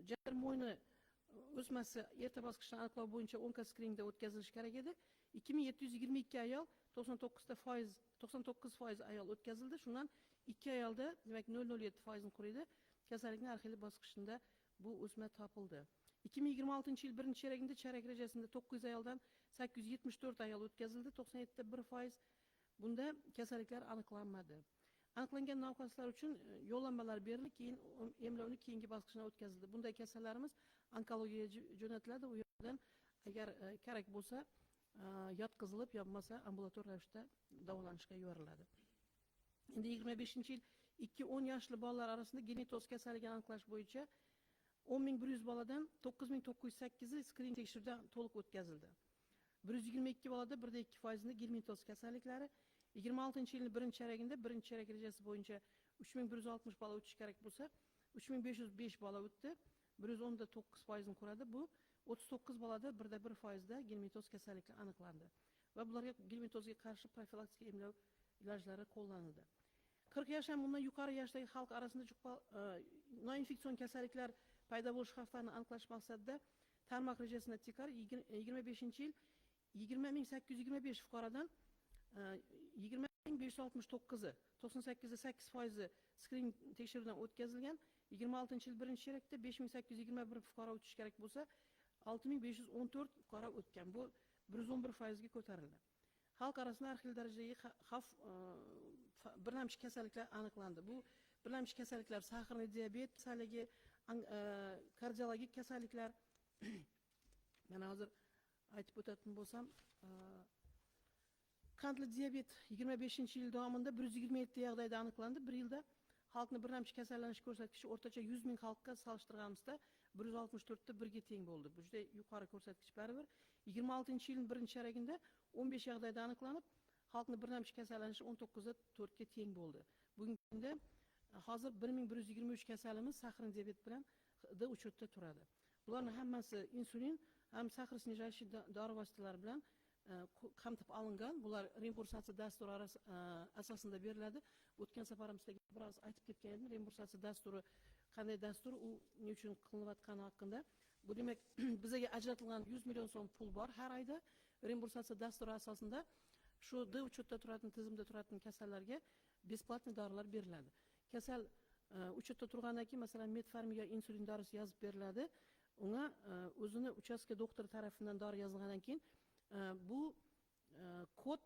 jar mo'yni o'smasi erta bosqichda aniqlov bo'yicha onko skrinda o'tkazilishi kerak edi. 2722 ayol 99% ayol o'tkazildi. Shundan 2 ayolda demak 0,07% ni quriydi. Kasallikning har xil bosqichida bu o'sma topildi. 2026-yil birinchi choragida chorak rejasida 900 ayoldan 874 ayol o'tkazildi. 97da 1%. Bunda kasalliklar aniqlanmadi. Aniqlangan navqaslar uchun yo'llanmalar berilib, keyin emlovni keyingi bosqichga o'tkazildi. Bunday kasallarimiz onkologiyaga jo'natiladi. U yerdan agar kerak bo'lsa, yotqizilib, yo bo'lmasa ambulator ravishda davolanishga yuboriladi. Endi 25-yil 2-10 yoshli bolalar orasida genitoz kasalligini aniqlash bo'yicha 10100 boladan 9908i skrin tekshiruvdan to'liq o'tkazildi. 122 bolada 1,2% ni genitoz kasalliklari, 26-yilning birinchi choragida birinchi chorak rejasi bo'yicha 3160 bola o'tish kerak bo'lsa, 3505 bola o'tdi. 110da 9% ni quradi. Bu 39 bolada 1,1%da genitoz kasalliklar aniqlandi va bularga genitozga qarshi profilaktik emlov ilojlari qo'llanildi. 40 yoshdan bundan yuqori yoshdagi xalq orasida noinfeksion kasalliklar paydo bo'lish xavflarini aniqlash maqsadida tarmoq rejasida tekar 25-yil 20825 fuqarodan 20569i 98da 8% skrin tekshiruvdan o'tkazilgan. 26-yil birinchi chorakda 5821 fuqaro o'tish kerak bo'lsa, 6514 fuqaro o'tgan. Bu 111% ga ko'tarildi. Xalq orasida har xil darajadagi xavf birlamchi kasalliklar aniqlandi. Bu birlamchi kasalliklar saharli diabet kasalligi, kardiologik kasalliklar. Mana hozir aytib o'tadigan bo'lsam, qandli diabet 25-yil davomida 127 yog'dayda aniqlandi. Bir yilda xalqni birlamchi kasallanish ko'rsatkichi o'rtacha 100 ming xalqqa solishtirganimizda 164da 1 ga teng bo'ldi. Bu juda yuqori ko'rsatkich baribir. 26-yilning birinchi choragida 15 yog'dayda aniqlanib, xalqni birlamchi kasallanishi 19da 4 ga teng bo'ldi. Bugungi kunda hozir 1123 kasalimiz saharli diabet bilan uchurtda turadi. Bularning hammasi insulin ham sahar snижающий dori vositalari bilan qamtib olingan. Bular reimbursatsiya dasturi asosida beriladi. O'tgan safarimizda biroz aytib ketgan edim. Reimbursatsiya dasturi qanday dastur, u ne uchun qilinayotgani haqida. Bu demak bizga ajratilgan 100 million so'm pul bor har oyda. Reimbursatsiya dasturi asosida shu uchurtda turadigan, tizimda turadigan kasallarga besplatniy dorilar beriladi. Kasal uchurtda turgandan keyin masalan metformin insulin dorisi yozib beriladi. Unga o'zini uchastka doktori tarafidan dori yozilgandan keyin bu kod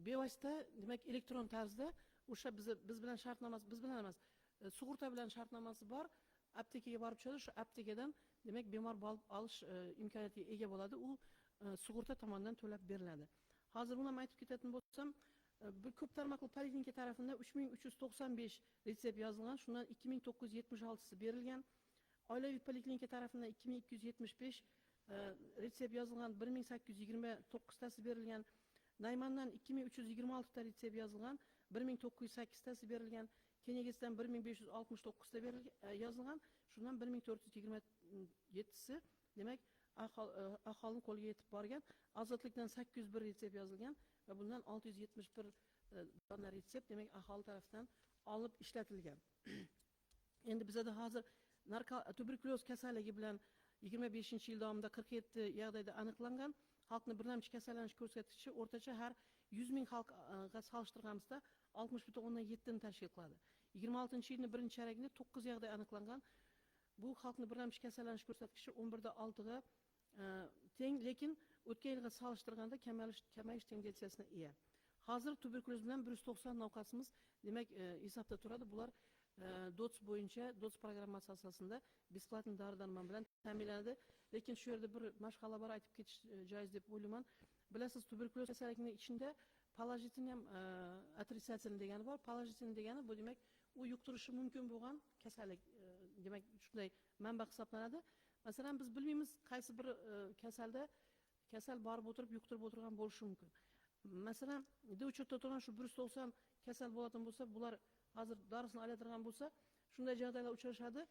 bevosita demak elektron tarzda o'sha biz bilan shartnomasi, biz bilan emas, sug'urta bilan shartnomasi bor, aptekaga borib tushadi. Shu aptekadan demak bemor olish imkoniyatiga ega bo'ladi. U sug'urta tomonidan to'lab beriladi. Hozir buni ham aytib ketadigan bo'lsam, bir ko'p tarmoqli poliklinika tarafidan 3395 retsept yozilgan, shundan 2976si berilgan. Oilaviy poliklinika tarafidan 2275 retsept yozilgan, 1829tasi berilgan. Naymandan 2326 ta retsept yozilgan, 1908 tasi berilgan, keyingisidan 1569 ta yozilgan, shundan 1427si demak aholining qo'liga yetib borgan. Ozodlikdan 801 retsept yozilgan va bundan 671 dona retsept demak aholi tomonidan olib ishlatilgan. Endi bizda hozir tuberkuloz kasalligi bilan 25-yil davomida 47 yerdada aniqlangan. Xalqni birlamchi kasallanish ko'rsatkichi o'rtacha har 100 ming xalqqa solishtirganimizda 60,7 ni tashkil qiladi. 26-yilning birinchi choragida 9 yerda aniqlangan. Bu xalqni birlamchi kasallanish ko'rsatkichi 11,6 ga teng, lekin o'tgan yilga solishtirganda kamayish tendensiyasiga ega. Hozir tuberkuloz bilan 190 navqasimiz demak hisobda turadi. Bular DOTS bo'yicha, DOTS programmasi asosida besplatni dori-darmon bilan ta'minlanadi. Lekin shu yerda bir mashg'ala bor, aytib ketish joiz deb o'ylayman. Bilasiz, tuberkuloz kasalligining ichida palajitin ham отрицательный degani bor. Palajitin degani bu demak u yuqtirishi mumkin bo'lgan kasallik, demak shunday manba hisoblanadi. Masalan, biz bilmaymiz qaysi bir kasal borib o'tirib yuqtirib o'tirgan bo'lishi mumkin. Masalan, uchetda turgan shu 190 kasal bo'ladigan bo'lsa, bular hozir dorisini olatirgan bo'lsa, shunday joylarga uchrashadi.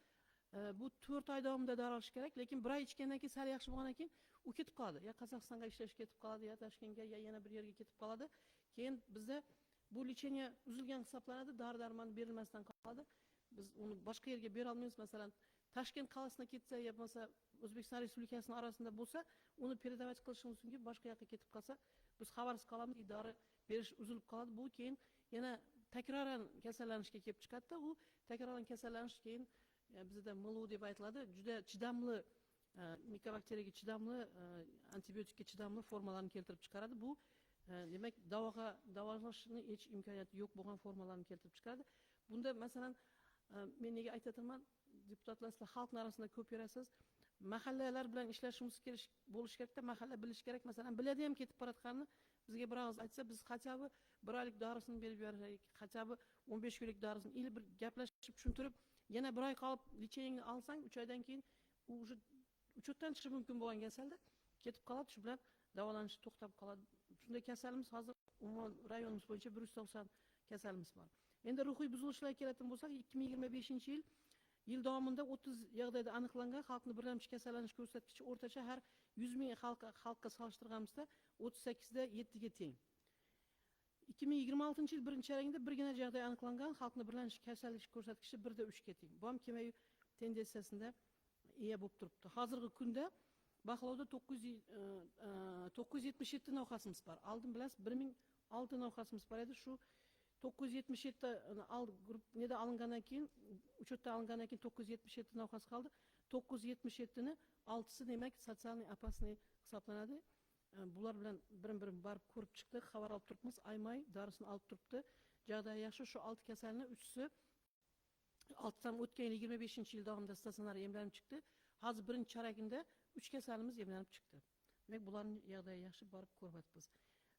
Bu 4 oy davomida dori olish kerak, lekin 1 oy ichgandan keyin sal yaxshi bo'lgandan keyin u ketib qoladi. Ya Qozog'istonga ishlashga ketib qoladi, ya Toshkentga, ya yana bir yerga ketib qoladi. Keyin bizda bu lecheniya uzilgan hisoblanadi, dori-darmon berilmasdan qoladi. Biz uni boshqa yerga bera olmaymiz. Masalan, Toshkent qalasina ketsa, ya bo'lmasa O'zbekiston Respublikasining orasida bo'lsa, uni передавать qilishimiz mumkin. Boshqa yoqqa ketib qolsa, biz xabarsiz qolamiz, dori berish uzilib qoladi. Bu keyin yana takroran kasallanishga kelib chiqadi. U takroran kasallanish keyin bizda MLU deb aytiladi. Juda chidamli mikobakteriyaga chidamli, antibiotikka chidamli formalarni keltirib chiqaradi. Bu demak davolashning hech imkoniyati yo'q bo'lgan formalarni keltirib chiqaradi. Bunda masalan men nega aytaman, deputatlar sizlar xalqning orasida ko'p yurasiz. Mahallalar bilan ishlashimiz kerak bo'lish kerakda, mahalla bilish kerak. Masalan, biladi ham ketib borayotganini bizga bir og'iz aytsa, biz qachon bir oylik dorisini berib yuboraylik, qachon 15 kunlik dorisini ili bir gaplashib tushuntirib, yana bir oy qolib lecheniyaingni olsang, 3 oydan keyin u uchetdan chiqishi mumkin bo'lgan kasalda ketib qoladi, shu bilan davolanish to'xtab qoladi. Shunday kasalimiz hozir umuman rayonimiz bo'yicha 190 kasalimiz bor. Endi ruhiy buzilishlarga keladigan bo'lsak, 2025-yil davomida 30 yerdada aniqlangan xalqni birlamchi kasallanish ko'rsatkichi o'rtacha har 100 ming xalqqa solishtirganimizda 38,7 ga teng. 2026-yil birinchi choragida birgina joyda aniqlangan xalqni birlamchi kasallik ko'rsatkichi 1,3 ga teng. Bu ham kemayu tendensiyasida ega bo'lib turibdi. Hozirgi kunda baholovda 977 navqasimiz bor. Oldin bilasiz 1006 navqasimiz bor edi. Shu 977 neda olingandan keyin, uchetda olingandan keyin 977 navqas qoldi. 977 ni 6si demak sotsialniy opasniy hisoblanadi. Bular bilan birin borib ko'rib chiqdik, xabar olib turibmiz. Aymay dorisini olib turibdi. Joyi yaxshi, shu 6 kasalni 3si 6dan o'tgan 25-yil davomida statsionar emlanib chiqdi. Hozir birinchi choragida 3 kasalimiz emlanib chiqdi. Demak, bularning joyi yaxshi, borib ko'ryapmiz.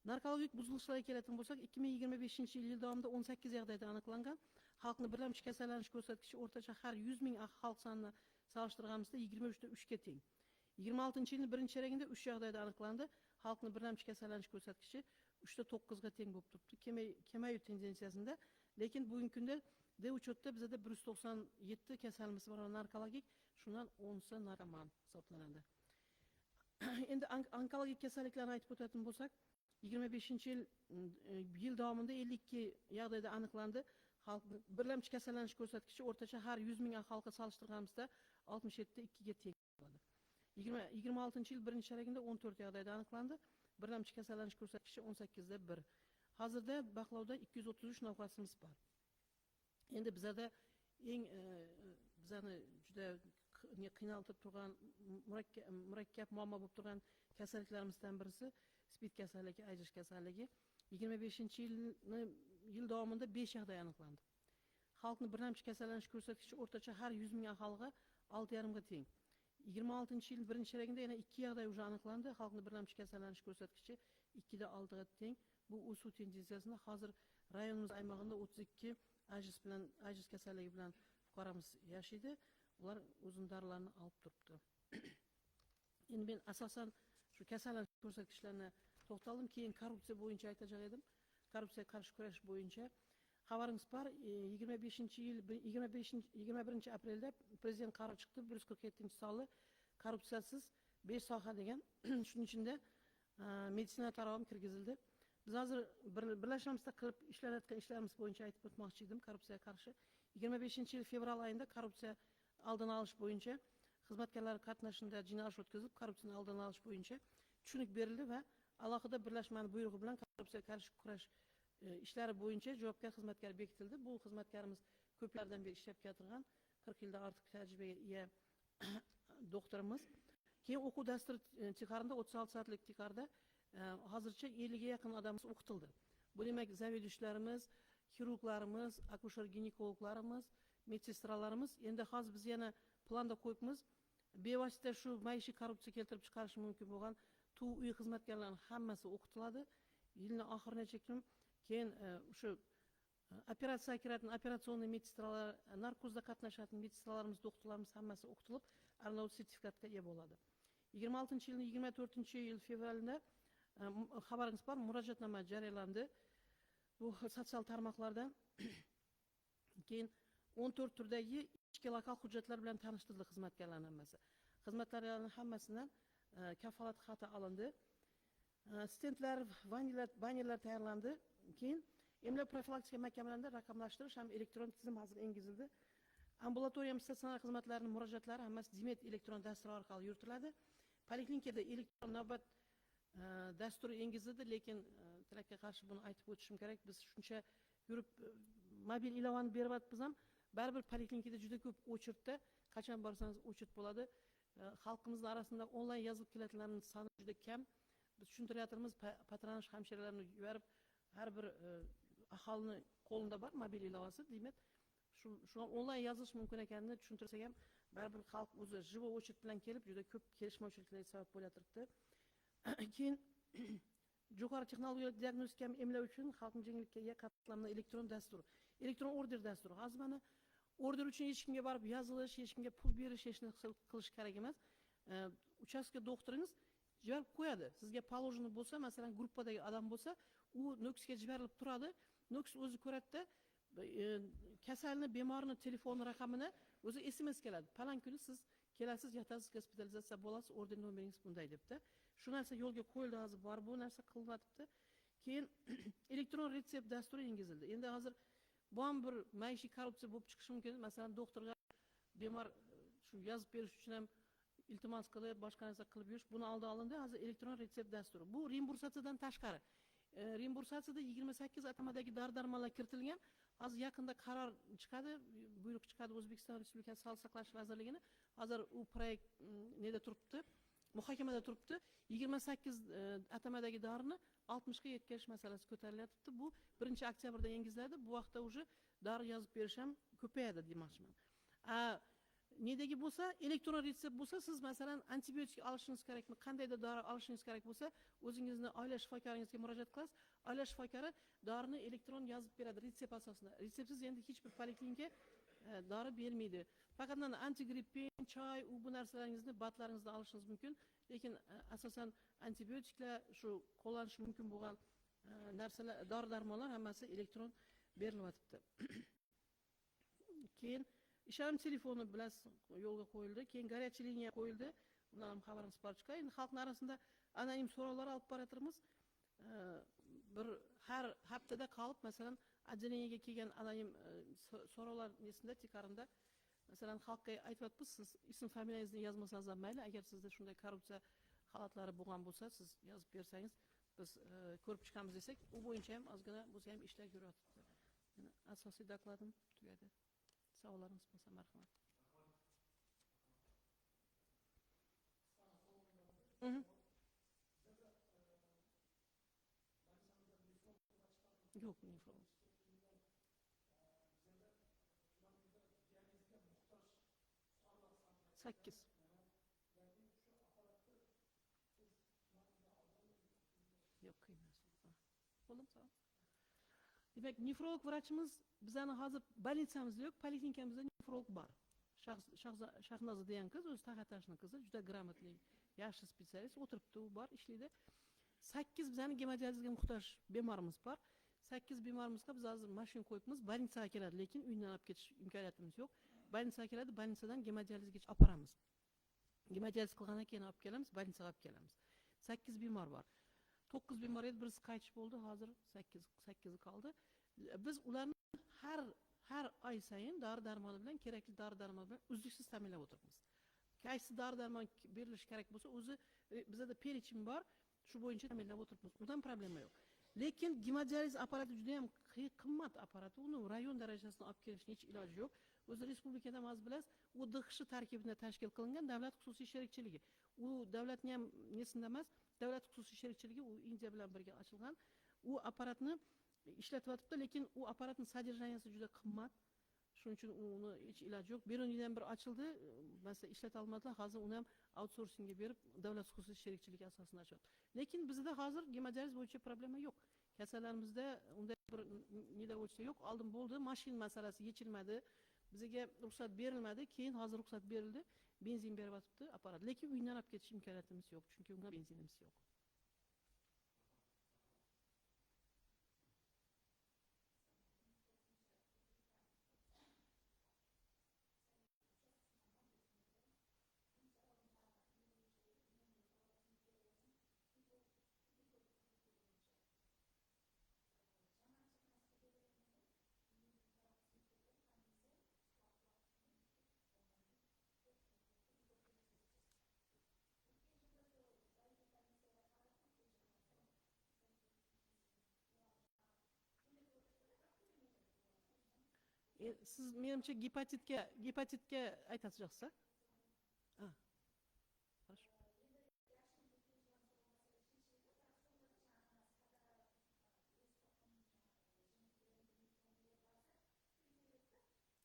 Narkologik buzilishlarga keladigan bo'lsak, 2025-yil davomida 18 yerdada aniqlangan xalqni birlamchi kasallanish ko'rsatkichi o'rtacha har 100 ming xalq sonini solishtirganimizda 23,3 ga teng. 26-yilning birinchi choragida 3 yerdada aniqlandi. Xalqni birlamchi kasallanish ko'rsatkichi 3,9 ga teng bo'lib turibdi. Kemayu tendensiyasida, lekin bugungi kunda uchetda bizda 197 kasalimiz bor narkologik, shundan 10si narkoman hisoblanadi. Endi onkologik kasalliklarni aytib o'tadigan bo'lsak, 25-yil davomida 52 yerdada aniqlandi. Xalqni birlamchi kasallanish ko'rsatkichi o'rtacha har 100 ming xalqqa solishtirganimizda 67,2 ga teng bo'ladi. 26-yil birinchi choragida 14 yerdada aniqlandi. Birlamchi kasallanish ko'rsatkichi 18,1. Hozirda baholovda 233 navqasimiz bor. Endi bizda eng bizani juda qiynaltirib turgan murakkab muammo bo'lib turgan kasalliklarimizdan birisi spid kasalligi, ayjish kasalligi. 25-yil davomida 5 yerda aniqlandi. Xalqni birlamchi kasallanish ko'rsatkichi o'rtacha har 100 ming aholiga 6,5 ga teng. 26-yil birinchi choragida yana 2 yerda уже aniqlandi. Xalqni birlamchi kasallanish ko'rsatkichi 2,6 ga teng. Bu o'suv tendensiyasida hozir rayonimiz aymog'ida 32 ayjish kasalligi bilan fuqaromiz yashaydi. Ular o'zini dorilarini olib turibdi. Endi men asosan shu kasallanish ko'rsatkichlarini to'xtaldim, keyin korrupsiya bo'yicha aytajak edim. Korrupsiyaga qarshi kurash bo'yicha xabaringiz bor, 25-yil 21 aprelda prezident qarori chiqdi, 147-sonli korrupsiyasiz 5 soha degan. Shuning ichida meditsina tarog'im kirgizildi. Biz hozir birlashmamizda qilib ishlanayotgan ishlarimiz bo'yicha aytib o'tmoqchi edim korrupsiyaga qarshi. 25-yil fevral oyida korrupsiya oldini olish bo'yicha xizmatkorlar qatnashida jinoiy ish o'tkazilib, korrupsiyani oldini olish bo'yicha tushunlik berildi va alohida birlashmani buyrug'i bilan korrupsiyaga qarshi kurash ishlari bo'yicha javobgar xizmatkor bekitildi. Bu xizmatkorimiz ko'plardan beri ishlab keltirgan, 40 yildan ortiq tajribaga ega doktorimiz. Keyin o'quv dasturi chiqarindi, 36 soatlik chiqardi. Hozircha 50 ga yaqin odamimiz o'qitildi. Bu demak zaveduvchilarimiz, xirurglarimiz, akusher-ginekologlarimiz, medsestralarimiz. Endi hozir biz yana planda qo'yibmiz. Bevosita shu maishiy korrupsiya keltirib chiqarishi mumkin bo'lgan tuv uy xizmatkorlarining hammasi o'qitiladi. Yilning oxirigacha kim keyin shu operatsiyaga kiradigan operatsion medsestralar, narkozda qatnashadigan medsestralarimiz, doktorlarimiz hammasi o'qitilib, Arnaud sertifikatga ega bo'ladi. 26-yilning 24-yil fevralida xabaringiz bor, murojaatnoma jariyalandi. Bu sotsial tarmoqlarda keyin 14 turdagi ichki lokal hujjatlar bilan tanishtirildi xizmatkorlarning hammasi. Xizmatlarning hammasidan kafolat xati olindi. Stendlar, bannerlar tayyorlandi. Keyin emlak profilaktika makamalarida raqamlashtirish ham elektron tizim hozir enkazildi. Ambulatoriya statsionar xizmatlarining murojaatlari hammasi Dimet elektron dasturi orqali yuritiladi. Poliklinikada elektron navbat dasturi enkazildi, lekin tilakka qarshi buni aytib o'tishim kerak. Biz shuncha yurib mobil ilovani beryapmiz ham, baribir poliklinikada juda ko'p o'chirtda, qachon borsangiz o'chirt bo'ladi. Xalqimiz orasida onlayn yozib keladiganlarning soni juda kam. Biz tushuntiryapmiz, patronaj hamshiralarni yuborib, har bir aholini qo'lida bor mobil ilovasi, demak, shu onlayn yozish mumkin ekanini tushuntirsak ham, baribir xalq o'zi живой o'chit bilan kelib, juda ko'p kelishmovchiliklarga sabab bo'laturibdi. Keyin yuqori texnologiyalik diagnostika emlash uchun xalqning yengillikka ega qatlamli elektron dastur, elektron order dasturi. Hozir mana order uchun hech kimga borib yozilish, hech kimga pul berish, hech narsa qilish kerak emas. Uchastka doktoringiz javob qo'yadi. Sizga положено bo'lsa, masalan, gruppadagi odam bo'lsa, u NOXga jibarilib turadi. NOX o'zi ko'radida kasalni, bemorni telefon raqamini o'zi SMS keladi. Falan kuni siz kelasiz, yotasiz, gospitalizatsiya bo'lasiz, order nomeringiz bunday debdi. Shu narsa yo'lga qo'yildi, hozir bor bu narsa qilyapti. Keyin elektron retsept dasturi enkazildi. Endi hozir bu ham bir maishiy korrupsiya bo'lib chiqishi mumkin. Masalan, doktorga bemor shu yozib berish uchun ham iltimos qilib, boshqa narsa qilib yurish, buni oldi olindi. Hozir elektron retsept dasturi. Bu reimbursatsiyadan tashqari. Reimbursatsiyada 28 atamadagi dori-darmonlar kiritilgan. Hozir yaqinda qaror chiqadi, buyruq chiqadi O'zbekiston Respublikasi Sog'liqni saqlash vazirligining. Hozir u proyekt neda turibdi? Muhokamada turibdi. 28 atamadagi dorini 60 ga yetkazish masalasi ko'tarilyapti. Bu 1-oktyabrda enkaziladi. Bu vaqtda уже dori yozib berish ham ko'payadi demoqchiman. Nedagi bo'lsa, elektron retsept bo'lsa, siz masalan antibiotik olishingiz kerakmi, qandaydir dori olishingiz kerak bo'lsa, o'zingizni oila shifokoringizga murojaat qilasiz. Oila shifokori dorini elektron yozib beradi retsept asosida. Retseptsiz endi hech bir poliklinika dori bermaydi. Faqat antigrippin, choy, bu narsalaringizni batlaringizdan olishingiz mumkin, lekin asosan antibiotiklar, shu qo'llanish mumkin bo'lgan narsalar, dori-darmonlar hammasi elektron berilyapti. Keyin ishonch telefoni bilasiz yo'lga qo'yildi, keyin горячий liniya qo'yildi. Bundan ham xabarimiz bor chiqadi. Endi xalqning orasida anonim so'rovlar olib boratirmiz. Bir har haftada qolib, masalan, отделениеga kelgan anonim so'rovlar nesida tekarimda masalan xalqqa aytyapmiz, siz ism familiyangizni yozmasangiz ham mayli, agar sizda shunday korrupsiya holatlari bo'lgan bo'lsa, siz yozib bersangiz, biz ko'rib chiqamiz desak, u bo'yicha ham ozgina bo'lsa ham ishlar yuryapti. Asosiy dokladim tugadi. Savollaringiz bo'lsa marhamat. Yo'q, nefron. Sakkiz. Yo'q, qiymas. Bo'ldim, sağ. Demek nefrolog vrachimiz bizani hozir больницамizda yo'q, poliklinikamizda nefrolog bor. Shahnoza degan qiz, o'zi Taxatashning qizi, juda gрамотный, yaxshi specialist, o'tiribdi, u bor, ishlaydi. 8 bizani gemodializga muhtoj bemorimiz bor. 8 bemorimizga biz hozir mashina qo'yibmiz, больницаga keladi, lekin uydan olib ketish imkoniyatimiz yo'q. Больницаga keladi, больницаdan gemodializgacha olib boramiz. Gemodializ qilgandan keyin olib kelamiz, больницаga olib kelamiz. 8 bemor bor. 9 bemor edi, birisi qaytish bo'ldi, hozir 8 qoldi. Biz ularni har oy sayin dori-darmon bilan, kerakli dori-darmon bilan uzluksiz ta'minlab o'tiribmiz. Qaysi dori-darmon berilishi kerak bo'lsa, o'zi bizda perechim bor, shu bo'yicha ta'minlab o'tiribmiz. Undan problema yo'q. Lekin gemodializ apparati juda ham qimmat apparat, uni rayon darajasida olib kelishning hech iloji yo'q. O'zi respublikada maz bilasiz, u DXSH tarkibida tashkil qilingan davlat xususiy sherikchiligi. U davlatning ham nesida emas, davlat xususiy sherikchiligi, u Indiya bilan birga ochilgan. U apparatni ishlatyapti, lekin u apparatning sodержанияsi juda qimmat. Shuning uchun uni hech iloji yo'q. Berunidan bir ochildi, masalan ishlata olmadilar, hozir uni ham outsourcingga berib, davlat xususiy sherikchiligi asosida ochyapti. Lekin bizda hozir gemodializ bo'yicha problema yo'q. Kasallarimizda unday bir nida bo'yicha yo'q. Oldin bo'ldi, mashin masalasi yechilmadi. Bizga ruxsat berilmadi, keyin hozir ruxsat berildi. Benzin beryapti apparat. Lekin uydan olib ketish imkoniyatimiz yo'q, chunki unga benzinimiz yo'q. Siz menimcha gepatitga aytasiz yo'qsa? Ha. Хорошо.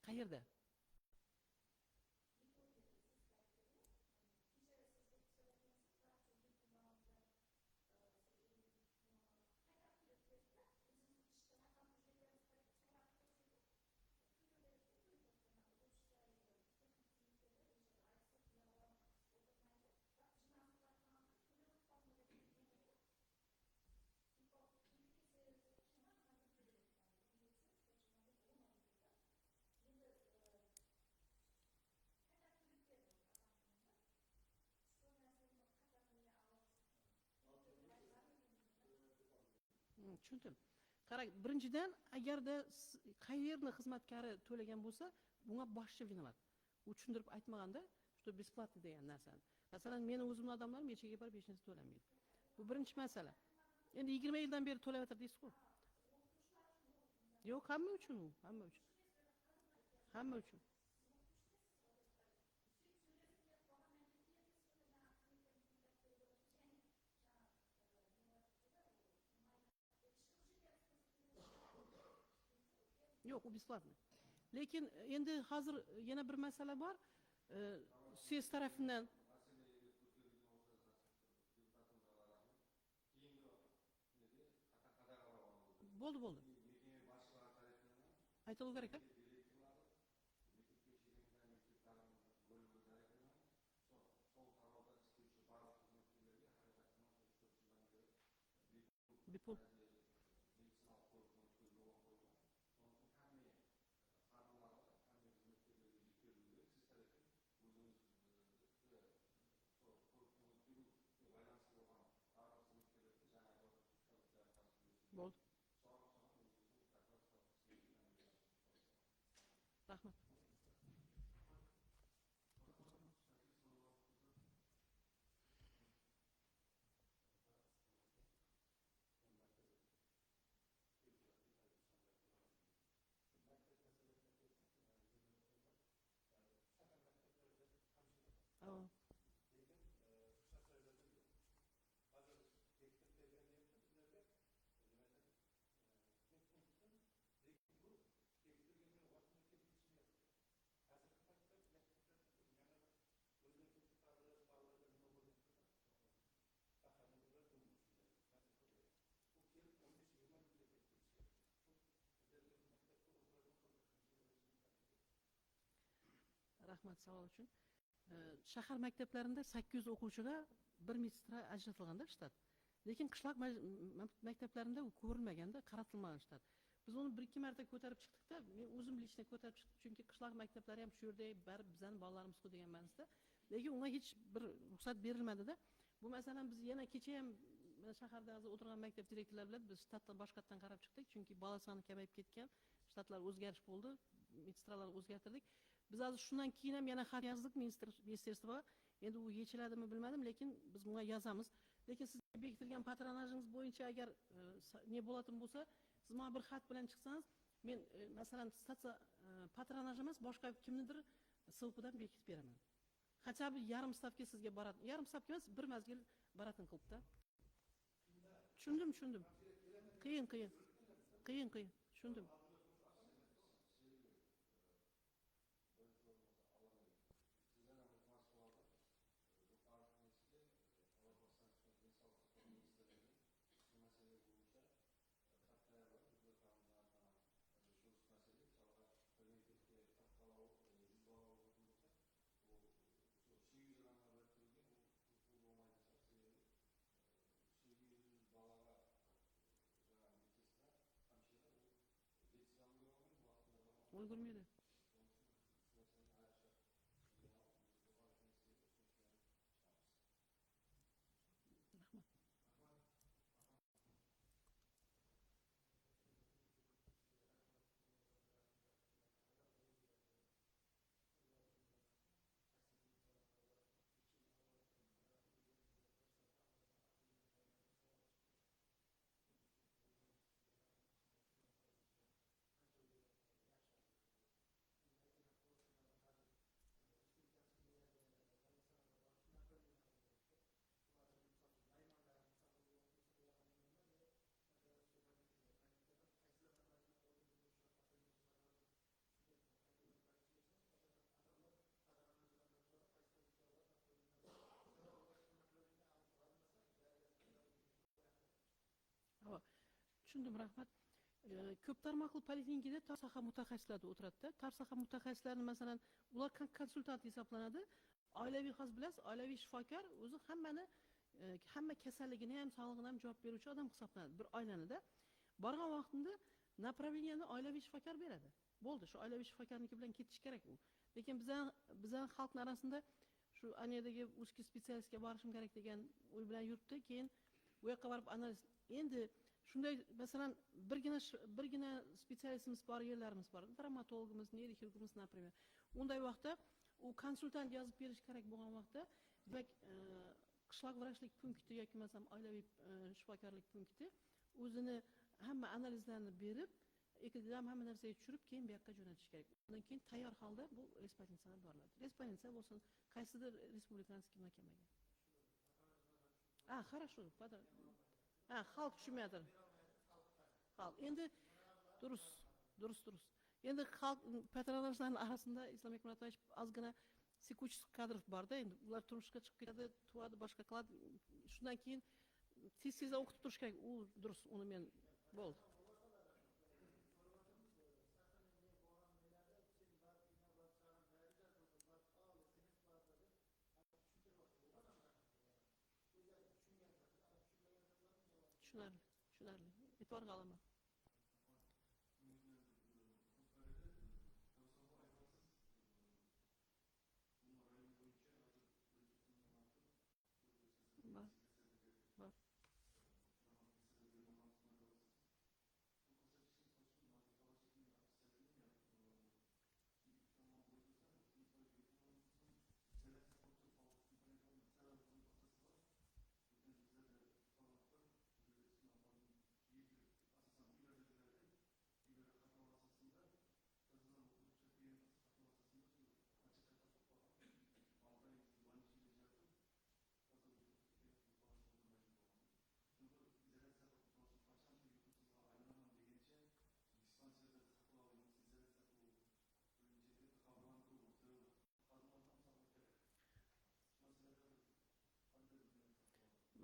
Qayerda? Tushundim. Qarang, birinchidan agarda qayerni xizmatkari to'lagan bo'lsa, bunga boshchi vinovat. U tushuntirib aytmaganda, что бесплатно degan narsani. Masalan, meni o'zimning odamlarim mechaga borib hech narsa to'lamaydi. Bu birinchi masala. Endi 20 yildan beri to'layapti deysiz-ku. Yo'q, hamma uchun u, hamma uchun. Hamma uchun. Yo'q, u bесплатно. Lekin endi hozir yana bir masala bor. Siz tarafidan bo'ldi. Aytib kerak. Bepul. Bo'ldi. Rahmat. Tamam. Rahmat savol uchun. Shahar maktablarida 800 o'quvchiga 1 medsestra ajratilganda shtat. Lekin qishloq maktablarida u ko'rilmaganda, qaratilmagan shtat. Biz uni 1-2 marta ko'tarib chiqdikda, men o'zim lично ko'tarib chiqdim, chunki qishloq maktablari ham shu yerda baribir bizning bolalarimiz-ku degan ma'nosida. Lekin unga hech bir ruxsat berilmadi-da. Bu masalan biz yana kecha ham shahardagi o'tirgan maktab direktorlari bilan biz shtatdan boshqatdan qarab chiqdik, chunki bola soni kamayib ketgan, shtatlar o'zgarish bo'ldi, magistralar o'zgartirdik. Biz hozir shundan keyin ham yana xat yozdik ministerstvoga. Endi u yechiladimi bilmadim, lekin biz bunga yozamiz. Lekin siz bekitilgan patronajingiz bo'yicha agar ne bo'ladigan bo'lsa, siz mana bir xat bilan chiqsangiz, men masalan statsiya patronaj emas, boshqa kimnidir ссылкадан bekitib beraman. Хотя бы yarim stavka sizga boradi. Yarim stavka emas, bir mazgil boratin qilibda. Tushundim. Qiyin. Tushundim. Ulgurmaydi. Tushundim, rahmat. Ko'p tarmoqli poliklinikada tar soha mutaxassislari o'tiradi-da. Tar soha mutaxassislari masalan, ular konsultant hisoblanadi. Oilaviy xos bilasiz, oilaviy shifokor o'zi hamma kasalligini ham, sog'lig'ini ham javob beruvchi odam hisoblanadi. Bir oilanida borgan vaqtida направленияni oilaviy shifokor beradi. Bo'ldi, shu oilaviy shifokorniki bilan ketish kerak u. Lekin bizning xalqning orasida shu aniyadagi узкий spesialistga borishim kerak degan o'y bilan yuribdi. Keyin u yoqqa borib analiz. Endi shunday masalan birgina spesialistimiz bor, yerlarimiz bor. Travmatologimiz, neyroxirurgimiz, например. Unday vaqtda u konsultant yozib berish kerak bo'lgan vaqtda, demak, qishloq vrachlik punkti yoki masalan oilaviy shifokorlik punkti o'zini hamma analizlarni berib, ekogramma hamma narsaga tushirib, keyin bu yoqqa jo'natish kerak. Undan keyin tayyor holda bu respondensiyaga boriladi. Respondensiya bo'lsin, qaysidir respublikanskiy mahkamaga. Хорошо. Xalq tushunmaydi. Xalq. Endi durust. Endi xalq patronajlarning orasida Islom Muratov ozgina sekuchist kadr borda, endi ular turmushga chiqib ketadi, tuvadi, boshqa qiladi. Shundan keyin tez o'qitib turish kerak. U durust, uni men bo'ldi. Tushunarli. E'tiborga olaman. Bor.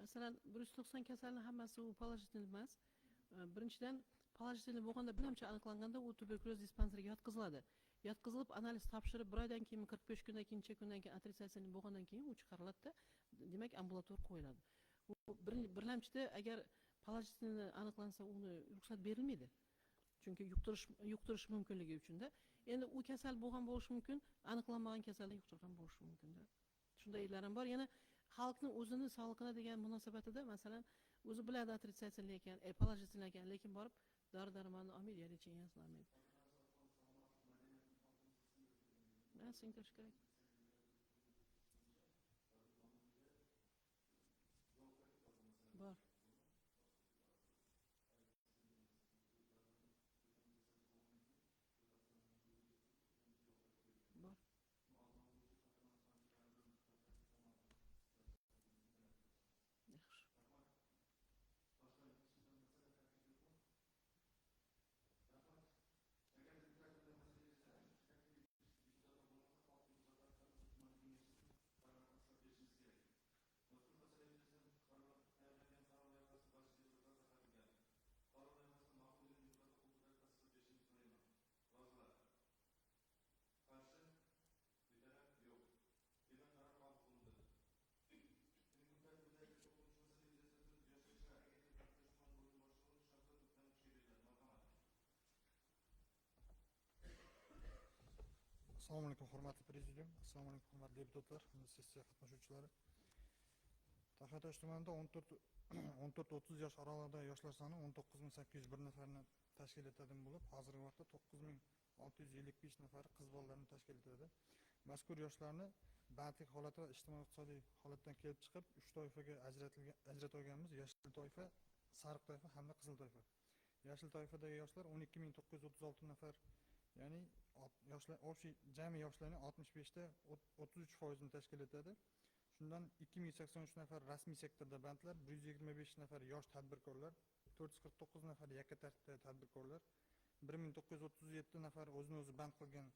Masalan, 190 kasalning hammasi u положительный emas. Birinchidan положительный bo'lganda bilamchi aniqlanganda u tuberkuloz dispanseriga yotqiziladi. Yotqizilib analiz topshirib 1 oydan keyin 45 kundan keyin, necha kundan keyin otritsательный bo'lgandan keyin u chiqariladi-da, demak ambulator qo'yiladi. birlamchida agar palachisini aniqlansa uni ruxsat berilmaydi. Chunki yuqtirish mumkinligi uchunda. Endi u kasal bo'lgan bo'lishi mumkin, aniqlanmagan kasallik yuqtirgan bo'lishi mumkin-da. Shundaylar ham bor. Yana xalqning o'zini sog'lig'iga degan munosabatida, masalan, o'zi biladi отрицательный ekan, положительный ekan, lekin borib dori-darmonni olmaydi, ya'ni lecheniyasin olmaydi. Singdirish kerak. Bor. Bor. Yaxshi. Assalomu alaykum hurmatli prezidium, assalomu alaykum hurmatli deputatlar, sessiya qatnashuvchilari. Taxiatosh tumanida 14-30 yosh oralig'ida yoshlar soni 19801 nafarni tashkil etadigan bo'lib, hozirgi vaqtda 9655 nafari qiz bolalarni tashkil etadi. Mazkur yoshlarni bandlik holati va ijtimoiy-iqtisodiy holatdan kelib chiqib 3 toifaga ajratganmiz: yashil toifa, sariq toifa hamda qizil toifa. Yashil toifadagi yoshlar 12936 nafar, ya'ni yoshlar jami yoshlarning 65 da 33% tashkil etadi. Shundan 2083 nafar rasmiy sektorda bandlar, 125 nafar yosh tadbirkorlar, 449 nafar yakka tartibda tadbirkorlar, 1937 nafar o'zini o'zi band qilgan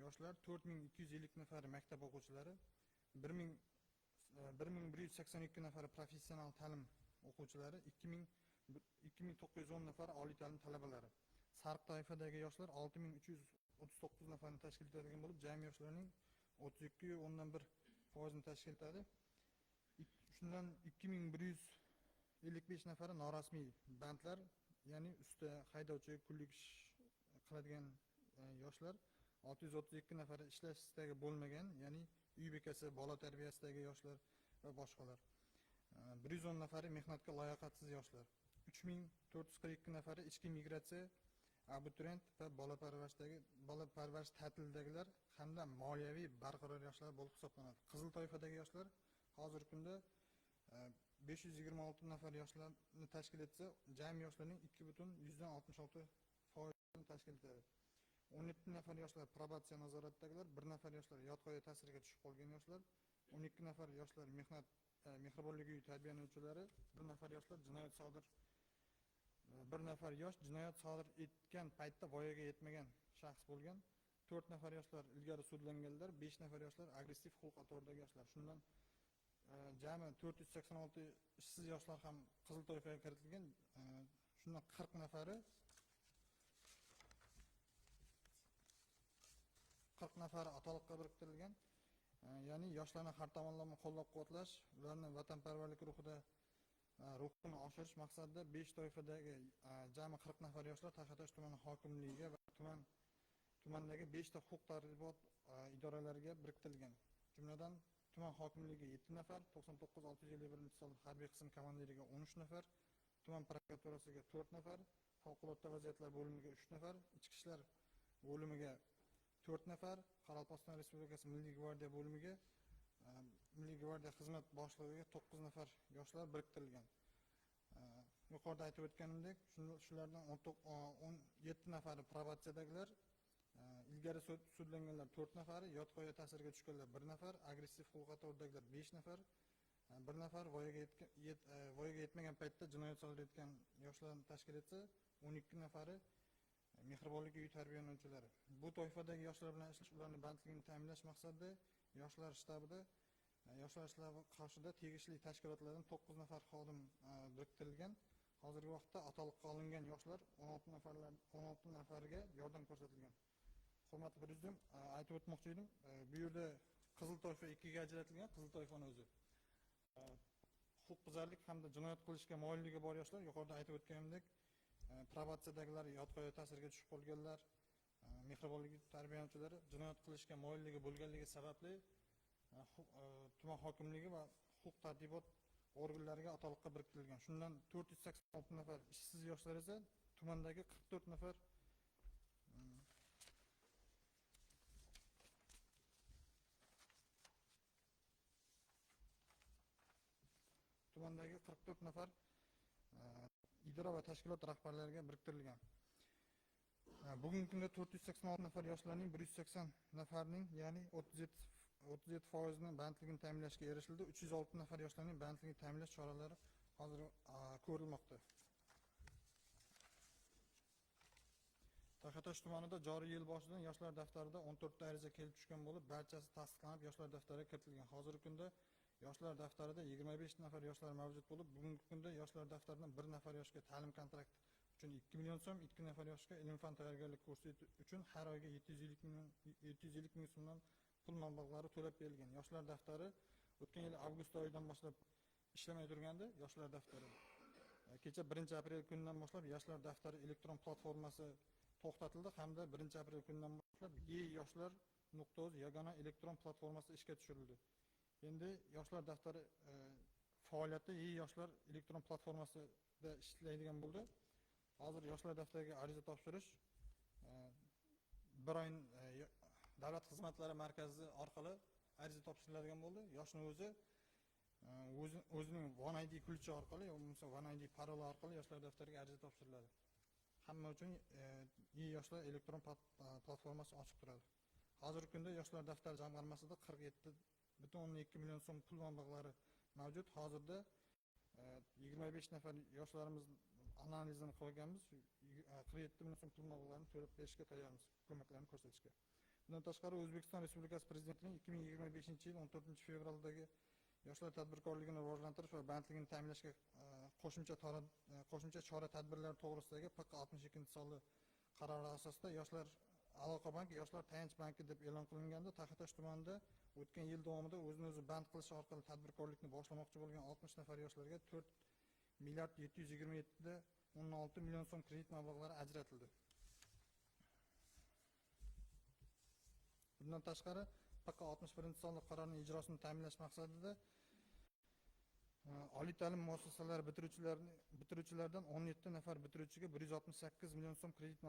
yoshlar, 4250 nafar maktab o'quvchilari, 1182 nafar professional ta'lim o'quvchilari, 2910 nafar oliy ta'lim talabalari. Sariq toifadagi yoshlar 6339 nafarni tashkil etadigan bo'lib, jami yoshlarning 32.1% tashkil etadi. Shundan 2155 nafari norasmiy bandlar, ya'ni usta haydovchi, kunlik ish qiladigan yoshlar, 632 nafari ishlash istagi bo'lmagan, ya'ni uy bekasi, bola tarbiyasidagi yoshlar va boshqalar. 110 nafari mehnatga layoqatsiz yoshlar. 3442 nafari ichki migratsiya, abituriyent va bola parvarish ta'tilidagilar hamda moliyaviy barqaror yoshlar bo'lib hisoblanadi. Qizil toifadagi yoshlar hozirgi kunda 526 nafar yoshlarni tashkil etsa, jami yoshlarning 2.66% tashkil etadi. 17 nafar yoshlar probatsiya nazoratidagilar, 1 nafar yoshlar yodg'oya ta'siriga tushib qolgan yoshlar, 12 nafar yoshlar mehnat mehribonlik uyi tarbiyalanuvchilari, 1 nafar yoshlar bir nafar yosh jinoyat sodir etgan paytda voyaga yetmagan shaxs bo'lgan, 4 nafar yoshlar ilgari sudlanganlar, 5 nafar yoshlar agressiv xulq-atvorda yoshlar. Shundan jami 486 ishsiz yoshlar ham qizil toifaga kiritilgan. Shundan 40 nafari atoliqqa biriktirilgan. Ya'ni yoshlarni har tomonlama qo'llab-quvvatlash, ularni vatanparvarlik ruhini oshirish maqsadida 5 toifadagi jami 40 nafar yoshlar Taxiatosh tumani hokimligiga va tumandagi 5 ta huquq-tartibot idoralariga biriktirilgan. Jumladan tuman hokimligiga 7 nafar, 99-651 harbiy qism komandiriga 13 nafar, tuman prokuraturasiga 4 nafar, favqulodda vaziyatlar bo'limiga 3 nafar, ichki ishlar bo'limiga 4 nafar, Qoraqalpog'iston Respublikasi Milliy gvardiya bo'limiga, Milliy gvardiya xizmat boshlig'iga 9 nafar yoshlar biriktirilgan. Yuqorida aytib o'tganimdek, shulardan 17 nafari probatsiyadagilar, ilgari sudlanganlar 4 nafari, yodg'oya ta'siriga tushganlar 1 nafar, agressiv xulq-atvordagilar 5 nafar, 1 nafar voyaga yetmagan paytda jinoyat sodir etgan yoshlarni tashkil etsa, 12 nafari mehribonlik uyi tarbiyalanuvchilari. Bu toifadagi yoshlar bilan ishlash, ularning bandligini ta'minlash maqsadida yoshlar shtabi qarshida tegishli tashkilotlardan 9 nafar xodim biriktirilgan. Hozirgi vaqtda atoliqqa olingan yoshlar 16 nafariga yordam ko'rsatilgan. Hurmatli prezidium, aytib o'tmoqchi edim, bu yerda qizil toifa 2 ga ajratilgan, qizil toifani o'zi. huquqbuzarlik hamda jinoyat qilishga moyilligi bor yoshlar, yuqorida aytib o'tganimdek, probatsiyadagilar, yotqi ta'sirga tushib qolganlar, mehribonlik tarbiyalanuvchilari jinoyat qilishga moyilligi bo'lganligi sababli tuman hokimligi va huquq tartibot organlariga atoliqqa biriktirilgan. Shundan 486 nafar ishsiz yoshlar esa tumandagi 44 nafar tumandagi 44 nafar idora va tashkilot rahbarlariga biriktirilgan. Bugungi kunda 486 nafar yoshlarning 180 nafarining, ya'ni 37% ni bandligini ta'minlashga erishildi. 306 nafar yoshlarning bandligini ta'minlash choralari hozir ko'rilmoqda. Taxatosh tumanida joriy yil boshidan yoshlar daftarida 14 ta ariza kelib tushgan bo'lib, barchasi tasdiqlanib yoshlar daftariga kiritilgan. Hozirgi kunda yoshlar daftarida 25 nafar yoshlar mavjud bo'lib, bugungi kunda yoshlar daftaridan 1 nafar yoshga ta'lim kontrakti uchun 2 million so'm, 2 nafar yoshga ilm-fan tayyorgarlik kursi uchun har oyga 750 ming so'mdan pul mablag'lari to'lab berilgan. Yoshlar daftari o'tgan yil avgust oyidan boshlab ishlamay turgandi. Yoshlar daftari kecha 1-aprel kunidan boshlab yoshlar daftari elektron platformasi to'xtatildi hamda 1-aprel kunidan boshlab yoshlar.uz yagona elektron platformasi ishga tushirildi. Endi yoshlar daftari faoliyati yoshlar elektron platformasida ishlaydigan bo'ldi. Hozir yoshlar daftariga ariza topshirish bir oy davlat xizmatlari markazi orqali ariza topshiriladigan bo'ldi. Yoshning o'zining One ID kulchi orqali yoki One ID paroli orqali yoshlar daftariga ariza topshiriladi. Hamma uchun yoshlar elektron platformasi ochiq turadi. Hozirgi kunda yoshlar daftari jamg'armasida 47,2 million so'm pul mablag'lari mavjud. Hozirda 25 nafar yoshlarimiz analizini qilganmiz. 47 million so'm pul mablag'larini to'lab berishga tayyormiz, ko'maklarni ko'rsatishga. Bundan tashqari O'zbekiston Respublikasi Prezidentining 2025-yil 14-fevraldagi yoshlar tadbirkorligini rivojlantirish va bandligini ta'minlashga qo'shimcha chora-tadbirlar to'g'risidagi PQ-62-sonli qarori asosida yoshlar aloqa banki, yoshlar tayanch banki deb e'lon qilinganda, Taxatosh tumanida o'tgan yil davomida o'zini o'zi band qilish orqali tadbirkorlikni boshlamoqchi bo'lgan 60 nafar yoshlarga 4 milliard 727,16 million so'm kredit mablag'lari ajratildi. Bundan tashqari PQ-61-sonli qarorning ijrosini ta'minlash maqsadida oliy ta'lim muassasalari bitiruvchilaridan 17 nafar bitiruvchiga 168 million so'm kredit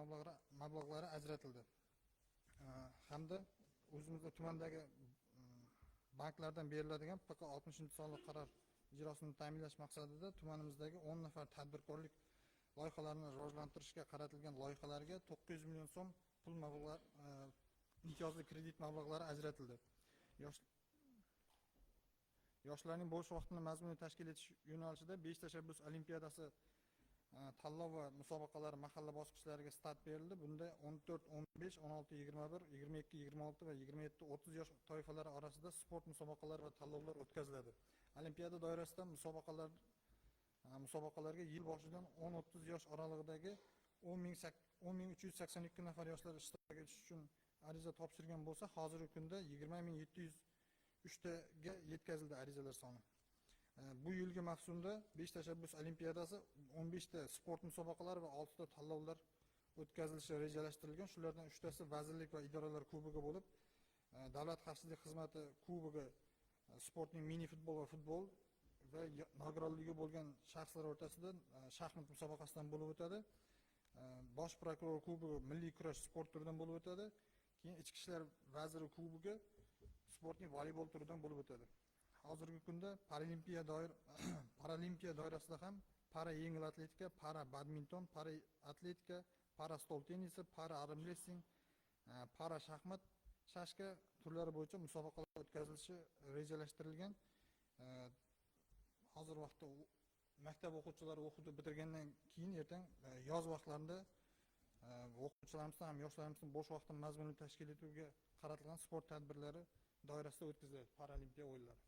mablag'lari ajratildi. Hamda o'zimizda tumandagi banklardan beriladigan PQ-60-sonli qaror ijrosini ta'minlash maqsadida tumanimizdagi 10 nafar tadbirkorlik loyihalarini rivojlantirishga qaratilgan loyihalarga 900 million so'm pul mablag'lari imtiyozli kredit mablag'lari ajratildi. Yoshlarning bo'sh vaqtini mazmunli tashkil etish yo'nalishida 5 tashabbus olimpiadasi tanlov va musobaqalari mahalla bosqichlariga start berildi. Bunda 14, 15, 16, 21, 22, 26 va 27, 30 yosh toifalari orasida sport musobaqalari va tanlovlar o'tkaziladi. Olimpiada doirasida musobaqalarga yil boshidan 10-30 yosh oralig'idagi 10,382 nafar yoshlar ishtirok etish uchun ariza topshirgan bo'lsa, hozirgi kunda 20,703 taga yetkazildi arizalar soni. Bu yilgi mavsumda 5 tashabbus olimpiadasi, 15 ta sport musobaqalari va 6 ta tanlovlar o'tkazilishi rejalashtirilgan. Shulardan 3 tasi vazirlik va idoralar kubogi bo'lib, davlat xavfsizlik xizmati kubogi sportning mini futbol va futbol va nogironligi bo'lgan shaxslar o'rtasida shaxmat musobaqasidan bo'lib o'tadi. Bosh prokuror kubogi milliy kurash sport turidan bo'lib o'tadi. Keyin ichki ishlar vaziri kubogi sportning voleybol turidan bo'lib o'tadi. Hozirgi kunda paralimpiya doirasida ham para yengil atletika, para badminton, para atletika, para stol tennisi, para armressing, para shaxmat, shashka turlari bo'yicha musobaqalar o'tkazilishi rejalashtirilgan. Hozir vaqtda maktab o'quvchilari o'qib bitirgandan keyin ertang yoz vaqtlarida o'quvchilarimizdan ham yoshlarimizning bo'sh vaqtini mazmunli tashkil etuvga qaratilgan sport tadbirlari doirasida o'tkaziladi paralimpiya o'yinlari.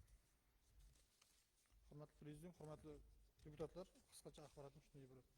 Hurmatli prezident, hurmatli deputatlar, qisqacha axborotim shunday bo'ladi.